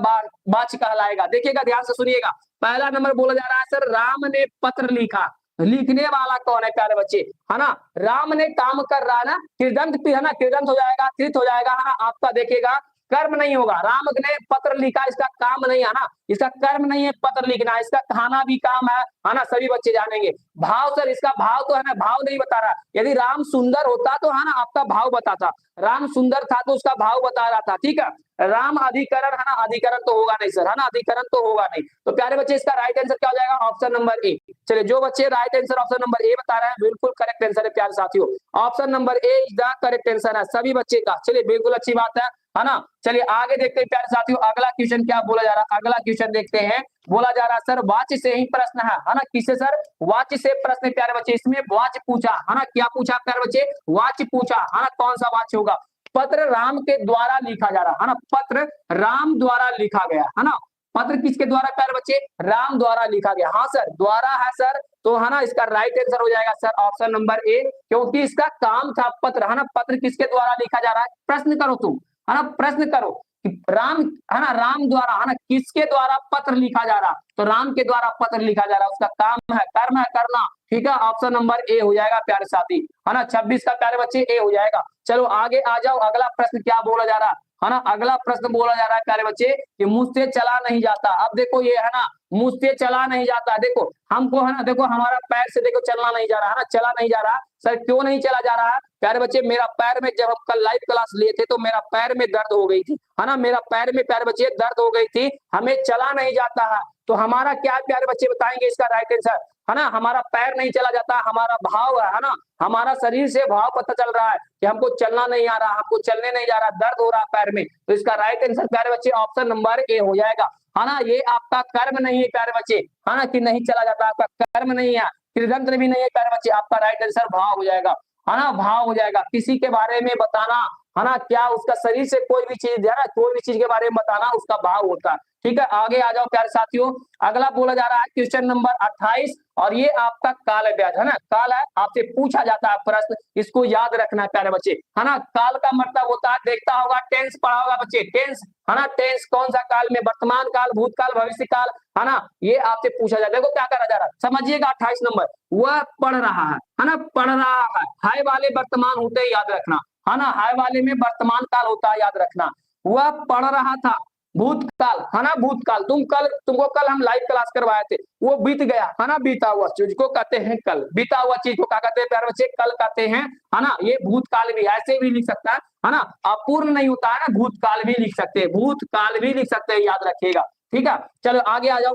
वाच्य कहलाएगा। देखिएगा ध्यान से सुनिएगा, पहला नंबर बोला जा रहा है सर, राम ने पत्र लिखा, लिखने वाला कौन है प्यारे बच्चे, है ना, राम ने काम कर रहा है ना, कृदंत है ना, कृदंत हो जाएगा, कृत हो जाएगा, है ना, आपका देखिएगा कर्म नहीं होगा, राम ने पत्र लिखा, इसका काम नहीं है ना, इसका कर्म नहीं है पत्र लिखना, इसका खाना भी काम है ना, सभी बच्चे जानेंगे। भाव सर, इसका भाव तो है ना, भाव नहीं बता रहा, यदि राम सुंदर होता तो है ना आपका भाव बताता, राम सुंदर था तो उसका भाव बता रहा था। ठीक है, राम अधिकरण है ना, अधिकरण तो होगा नहीं सर, है ना, अधिकरण तो होगा नहीं, तो प्यारे बच्चे इसका राइट आंसर क्या हो जाएगा, ऑप्शन नंबर ए। चलिए जो बच्चे right answer option number A बता रहे हैं बिल्कुल करेक्ट आंसर है प्यारे साथियों, option number A is the correct answer है सभी बच्चे का। चलिए बिल्कुल अच्छी बात है ना। चलिए आगे देखते हैं प्यारे साथियों, अगला क्वेश्चन क्या बोला जा रहा है, अगला क्वेश्चन देखते हैं, बोला जा रहा है सर वाच्य से ही प्रश्न है ना, किससे सर, वाच्य से प्रश्न प्यारे बच्चे, इसमें वाच्य पूछा है ना, क्या पूछा प्यारे बच्चे, वाच्य पूछा है ना, कौन सा वाच्य होगा, पत्र राम के द्वारा लिखा जा रहा है ना, पत्र राम द्वारा लिखा गया है ना, पत्र किसके द्वारा प्यारे बच्चे, राम द्वारा लिखा गया, हाँ सर द्वारा है सर, तो है ना इसका राइट आंसर हो जाएगा सर ऑप्शन नंबर ए, क्योंकि इसका काम था पत्र, है ना, पत्र किसके द्वारा लिखा जा रहा है, प्रश्न करो तुम, है ना, प्रश्न करो कि राम, है ना, राम द्वारा, है ना, किसके द्वारा पत्र लिखा जा रहा, तो राम के द्वारा पत्र लिखा जा रहा, उसका काम है, कर्म है करना। ठीक है, ऑप्शन नंबर ए हो जाएगा प्यारे साथी, है ना, 26 का प्यारे बच्चे ए हो जाएगा। चलो आगे आ जाओ, अगला प्रश्न क्या बोला जा रहा है ना। अगला प्रश्न बोला जा रहा है प्यारे बच्चे कि मुझसे चला नहीं जाता। अब देखो ये है ना, मुझसे चला नहीं जाता, देखो हमको है ना, देखो हमारा पैर से देखो चलना नहीं जा रहा है ना, चला नहीं जा रहा। सर क्यों नहीं चला जा रहा है प्यारे बच्चे? मेरा पैर में, जब हम कल लाइव क्लास लिए थे तो मेरा पैर में दर्द हो गई थी, है ना, मेरा पैर में प्यारे बच्चे दर्द हो गई थी, हमें चला नहीं जाता है। तो हमारा क्या प्यारे बच्चे बताएंगे इसका राइट आंसर, है ना। हमारा पैर नहीं चला जाता, हमारा भाव है ना, हमारा शरीर से भाव पता चल रहा है कि हमको चलना नहीं आ रहा, हमको चलने नहीं जा रहा, दर्द हो रहा है पैर में। तो इसका राइट आंसर प्यारे बच्चे ऑप्शन नंबर ए हो जाएगा, है ना। ये आपका कर्म नहीं है प्यारे बच्चे, है ना, कि नहीं चला जाता, आपका कर्म नहीं है, कृदंत भी नहीं है प्यारे बच्चे, आपका राइट आंसर भाव हो जाएगा, है ना, भाव हो जाएगा। किसी के बारे में बताना, है ना, क्या उसका शरीर से कोई भी चीज है ना, कोई भी चीज के बारे में बताना उसका भाव होता है। ठीक है, आगे आ जाओ प्यारे साथियों। अगला बोला जा रहा है क्वेश्चन नंबर 28 और ये आपका काल व्याध, है ना, काल है, आपसे पूछा जाता है प्रश्न, इसको याद रखना है प्यारे बच्चे, है ना। काल का मतलब होता है, देखता होगा टेंस पढ़ा होगा बच्चे, टेंस, है ना, टेंस कौन सा काल में, वर्तमान काल, भूतकाल, भविष्य काल, है ना, ये आपसे पूछा जाता है। देखो क्या करा जा रहा है, समझिएगा 28 नंबर, वह पढ़ रहा है ना, पढ़ रहा है, हाय वाले वर्तमान होते हैं, याद रखना, है ना, हाय वाले में वर्तमान काल होता है, याद रखना। वह पढ़ रहा था, भूतकाल, है ना, भूतकाल, तुमको कल हम लाइव क्लास करवाए थे, वो बीत गया, है ना, बीता हुआ चीज को कहते हैं कल, बीता हुआ चीज को क्या कहते हैं प्यारे बच्चे, कल कहते हैं, है ना। ये भूतकाल भी ऐसे भी लिख सकता है ना, अपूर्ण नहीं होता है ना, भूतकाल भी लिख सकते हैं, भूतकाल भी लिख सकते हैं, याद रखिएगा। ठीक है, चलो आगे आ जाओ।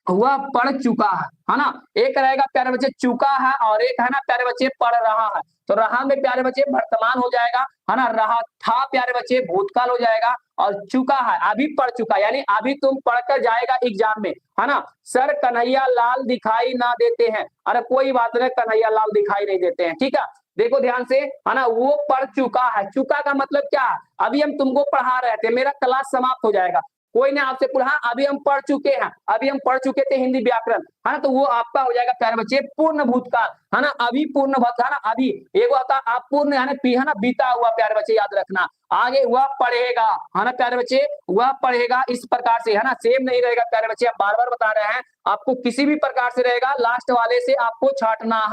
वह पढ़ चुका है ना, एक रहेगा प्यारे बच्चे चुका है और एक है ना प्यारे बच्चे पढ़ रहा है। तो रहा में प्यारे बच्चे वर्तमान हो जाएगा, है ना, रहा था प्यारे बच्चे भूतकाल हो जाएगा और चुका है अभी पढ़ चुका, यानी अभी तुम पढ़कर जाएगा एग्जाम में, है ना। सर कन्हैया लाल दिखाई ना देते हैं, अरे कोई बात नहीं, कन्हैया लाल दिखाई नहीं देते हैं। ठीक है, देखो ध्यान से, है ना, वो पढ़ चुका है, चुका का मतलब क्या है, अभी हम तुमको पढ़ा रहे थे, मेरा क्लास समाप्त हो जाएगा, कोई ने आपसे पूछा अभी हम पढ़ चुके हैं, अभी हम पढ़ चुके थे हिंदी व्याकरण, है ना, तो वो आपका हो जाएगा प्यारे बच्चे पूर्ण भूतकाल, है ना, अभी पूर्ण भूतकाल, है ना, अभी एक होता आप पूर्ण, है ना, बीता हुआ प्यारे बच्चे, याद रखना। आगे वह पढ़ेगा, है ना प्यारे बच्चे, वह पढ़ेगा इस प्रकार से, है ना, सेम नहीं रहेगा प्यारे बच्चे, आप बार बार बता रहे हैं, आपको किसी भी प्रकार से रहेगा, लास्ट वाले से आपको छाटना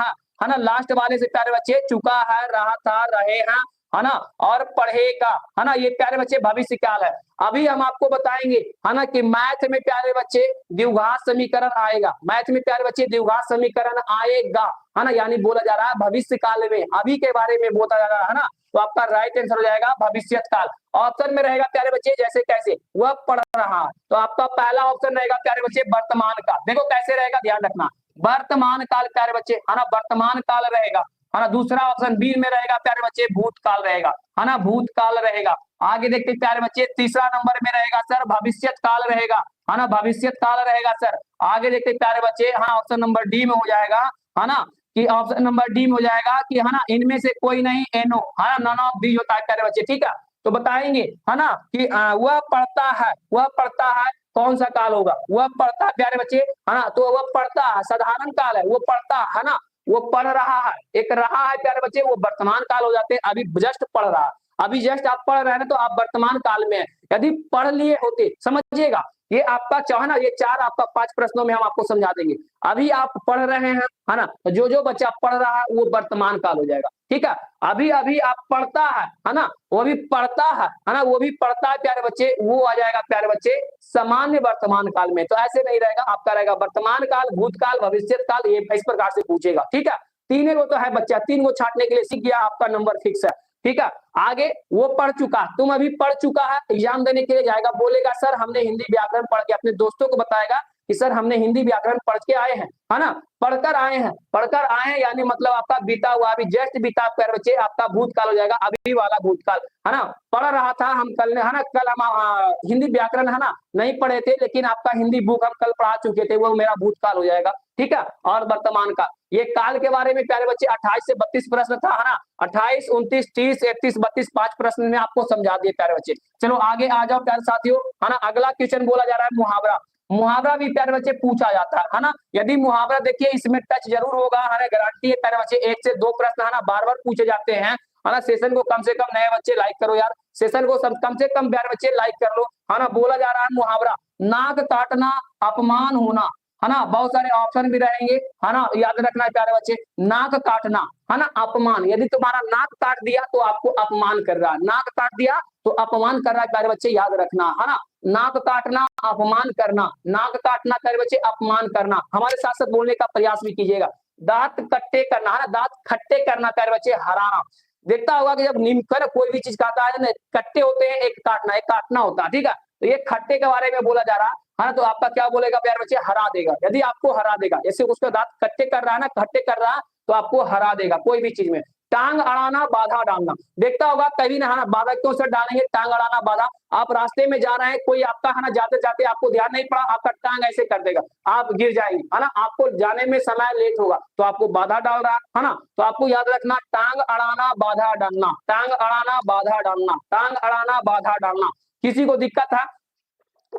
है ना, लास्ट वाले से प्यारे बच्चे चुका है, रहा था, रहे हैं, है ना, और पढ़ेगा, है ना, ये प्यारे बच्चे भविष्य काल है। अभी हम आपको बताएंगे, है ना, कि मैथ में प्यारे बच्चे द्विघात समीकरण आएगा, मैथ में प्यारे बच्चे द्विघात समीकरण आएगा, है ना, यानी बोला जा रहा है भविष्य काल में, अभी के बारे में बोला जा रहा है ना, तो आपका राइट आंसर हो जाएगा भविष्य काल। ऑप्शन में रहेगा प्यारे बच्चे जैसे कैसे, वह पढ़ रहा है, तो आपका पहला ऑप्शन रहेगा प्यारे बच्चे वर्तमान काल, देखो कैसे रहेगा ध्यान रखना, वर्तमान काल प्यारे बच्चे, है ना, वर्तमान काल रहेगा, है ना। दूसरा ऑप्शन बी में रहेगा प्यारे बच्चे भूतकाल रहेगा, है ना, भूतकाल रहेगा। आगे देखते प्यारे बच्चे तीसरा नंबर में रहेगा सर भविष्य काल रहेगा, है ना, भविष्य काल रहेगा सर। आगे देखते प्यारे बच्चे, हाँ ऑप्शन नंबर डी में हो जाएगा, है ना, कि ऑप्शन नंबर डी में हो जाएगा कि है ना इनमें से कोई नहीं, एनो, है ना, नॉन ऑफ दीज होता है प्यारे बच्चे। ठीक है, तो बताएंगे, है ना, कि वह पढ़ता है, वह पढ़ता है, कौन सा काल होगा, वह पढ़ता है प्यारे बच्चे, है ना, तो वह पढ़ता है साधारण काल है, वो पढ़ता है ना, वो पढ़ रहा है, एक रहा है प्यारे बच्चे, वो वर्तमान काल हो जाते हैं, अभी जस्ट पढ़ रहा है, अभी जस्ट आप पढ़ रहे हैं तो आप वर्तमान काल में है। यदि पढ़ लिए होते, समझिएगा, ये आपका चाहे ना, ये चार आपका 5 प्रश्नों में हम आपको समझा देंगे। अभी आप पढ़ रहे हैं, है ना, जो जो बच्चा पढ़ रहा है वो वर्तमान काल हो जाएगा। ठीक है, अभी अभी आप पढ़ता है ना, वो भी पढ़ता है ना, वो भी पढ़ता है प्यारे बच्चे, वो आ जाएगा प्यारे बच्चे सामान्य वर्तमान काल में। तो ऐसे नहीं रहेगा, आपका रहेगा वर्तमान काल, भूतकाल, भविष्य काल, ये इस प्रकार से पूछेगा। ठीक है, तीन को तो है बच्चा, 3 को छाटने के लिए सीख गया, आपका नंबर फिक्स है। ठीक है, आगे वो पढ़ चुका, तुम अभी पढ़ चुका है, एग्जाम देने के लिए जाएगा, बोलेगा सर हमने हिंदी व्याकरण पढ़ के, अपने दोस्तों को बताएगा कि सर हमने हिंदी व्याकरण पढ़ के आए हैं, है ना, पढ़कर आए हैं, पढ़कर आए हैं, यानी मतलब आपका बीता हुआ, अभी जस्ट बीता प्यारे बच्चे, आपका भूतकाल हो जाएगा, अभी वाला भूतकाल, है ना। पढ़ रहा था हम कल, है ना, कल हम हिंदी व्याकरण, है ना, नहीं पढ़े थे, लेकिन आपका हिंदी बुक हम कल पढ़ा चुके थे, वो मेरा भूतकाल हो जाएगा। ठीक है, और वर्तमान काल, ये काल के बारे में प्यारे बच्चे 28 से 32 प्रश्न था, है ना, 28, 29, 30, 31, 32 5 प्रश्न में आपको समझा दिए प्यारे बच्चे। चलो आगे आ जाओ प्यारे साथियों, है ना। अगला क्वेश्चन बोला जा रहा है मुहावरा, मुहावरा भी प्यारे बच्चे पूछा जाता है ना। यदि मुहावरा देखिए इसमें टच जरूर होगा, है ना, गारंटी है प्यारे बच्चे, 1 से 2 प्रश्न, है ना, बार बार पूछे जाते हैं, है ना। सेशन को कम से कम नए बच्चे लाइक करो यार, सेशन को कम से कम प्यारे बच्चे लाइक कर लो, है ना। बोला जा रहा है मुहावरा, नाक काटना अपमान होना, है ना, बहुत सारे ऑप्शन भी रहेंगे, है ना, याद रखना है प्यारे बच्चे। नाक काटना, है ना, अपमान, यदि तुम्हारा नाक काट दिया तो आपको अपमान कर रहा है, नाक काट दिया तो अपमान कर रहा है प्यारे बच्चे, याद रखना, है ना। नाक काटना, अपमान करना, नाक काटना प्यारे बच्चे, अपमान करना। हमारे साथ साथ बोलने का प्रयास भी कीजिएगा। दांत कट्टे करना, है ना, दांत खट्टे करना प्यारे बच्चे, हराना। देखता होगा कि जब नीम कर कोई भी चीज खाता है ना, कट्टे होते हैं, एक काटना होता है, ठीक है। तो ये खट्टे के बारे में बोला जा रहा है ना, तो आपका क्या बोलेगा प्यारे बच्चे, हरा देगा। यदि आपको हरा देगा, जैसे उसका दांत कट्टे कर रहा है ना, खट्टे कर रहा है, तो आपको हरा देगा कोई भी चीज में। टांग अड़ाना, बाधा डालना, देखता होगा कभी ना, है ना, बाधा क्यों से डालेंगे, टांग अड़ाना बाधा। आप रास्ते में जा रहे हैं, कोई आपका, है ना, जाते जाते आपको ध्यान नहीं पड़ा, आपका टांग ऐसे कर देगा, आप गिर जाएंगे, है ना, आपको जाने में समय लेट होगा, तो आपको बाधा डाल रहा है ना। तो आपको याद रखना, टांग अड़ाना, बाधा डालना, टांग अड़ाना, बाधा डालना, टांग अड़ाना, बाधा डालना। किसी को दिक्कत है,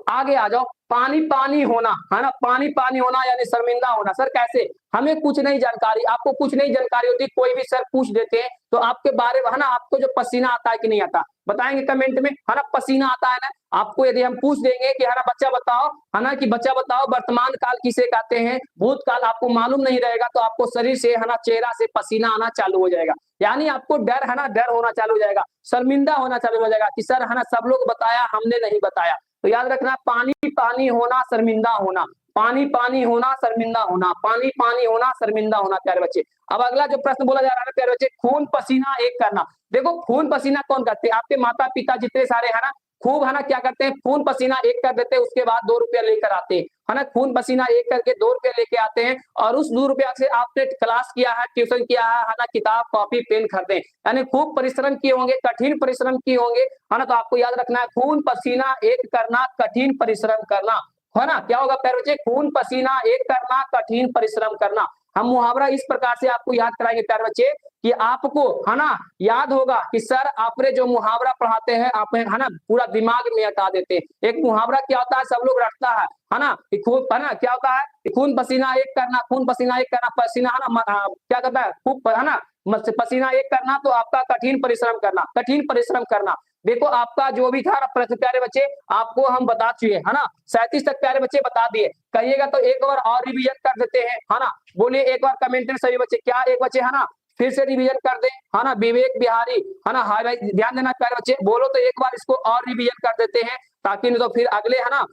आगे आ जाओ। पानी पानी होना, है ना, पानी पानी होना यानी शर्मिंदा होना। सर कैसे, हमें कुछ नहीं जानकारी, आपको कुछ नहीं जानकारी होती, कोई भी सर पूछ देते हैं तो आपके बारे में, है ना, आपको जो पसीना आता है कि नहीं आता, बताएंगे कमेंट में, है ना, पसीना आता है ना आपको। यदि हम पूछ देंगे कि, है ना, बच्चा बताओ, है ना, कि बच्चा बताओ वर्तमान काल किसे कहते हैं, भूतकाल आपको मालूम नहीं रहेगा, तो आपको शरीर से, है ना, चेहरा से पसीना आना चालू हो जाएगा, यानी आपको डर, है ना, डर होना चालू हो जाएगा, शर्मिंदा होना चालू हो जाएगा कि सर, है ना, सब लोग बताया, हमने नहीं बताया। तो याद रखना, पानी पानी होना, शर्मिंदा होना, पानी पानी होना, शर्मिंदा होना, पानी पानी होना, शर्मिंदा होना प्यारे बच्चे। अब अगला जो प्रश्न बोला जा रहा है प्यारे बच्चे, खून पसीना एक करना। देखो खून पसीना कौन करते हैं, आपके माता पिता जितने सारे, है ना, खूब, है ना, क्या करते हैं, खून पसीना एक कर देते हैं, उसके बाद 2 रुपया लेकर आते हैं, है ना, खून पसीना एक करके 2 रुपया लेके आते हैं, और उस 2 रुपया से आपने क्लास किया है, ट्यूशन किया है ना, किताब कॉपी पेन खरीदे, यानी खूब परिश्रम किए होंगे, कठिन परिश्रम किए होंगे, है ना। तो आपको याद रखना है, खून पसीना एक करना, कठिन परिश्रम करना, है ना। क्या होगा प्यारे बच्चे, खून पसीना एक करना, कठिन परिश्रम करना। हम मुहावरा इस प्रकार से आपको याद कराएंगे प्यारे बच्चे कि आपको, है ना, याद होगा कि सर आपने जो मुहावरा पढ़ाते हैं, आप, है ना, पूरा दिमाग में हटा देते हैं। एक मुहावरा क्या होता है, सब लोग रटता है ना, कि खूब, है ना, क्या होता है कि खून पसीना एक करना, खून पसीना एक करना, पसीना, है ना, क्या करता है, खूब, है ना, पसीना एक करना, तो आपका कठिन परिश्रम करना, कठिन परिश्रम करना। देखो आपका जो भी था प्रश्न प्यारे बच्चे, आपको हम बता चुके, है ना, 37 तक प्यारे बच्चे बता दिए। कहिएगा तो एक बार और रिवीजन कर देते हैं, है ना, बोलिए एक बार कमेंट में सभी बच्चे, क्या एक बच्चे, है ना, फिर से रिवीजन कर दे, है ना, विवेक बिहारी, है ना, हाय भाई ध्यान देना प्यारे बच्चे, बोलो तो एक बार इसको और रिवीजन कर देते हैं, ताकि नहीं तो फिर अगले, है ना,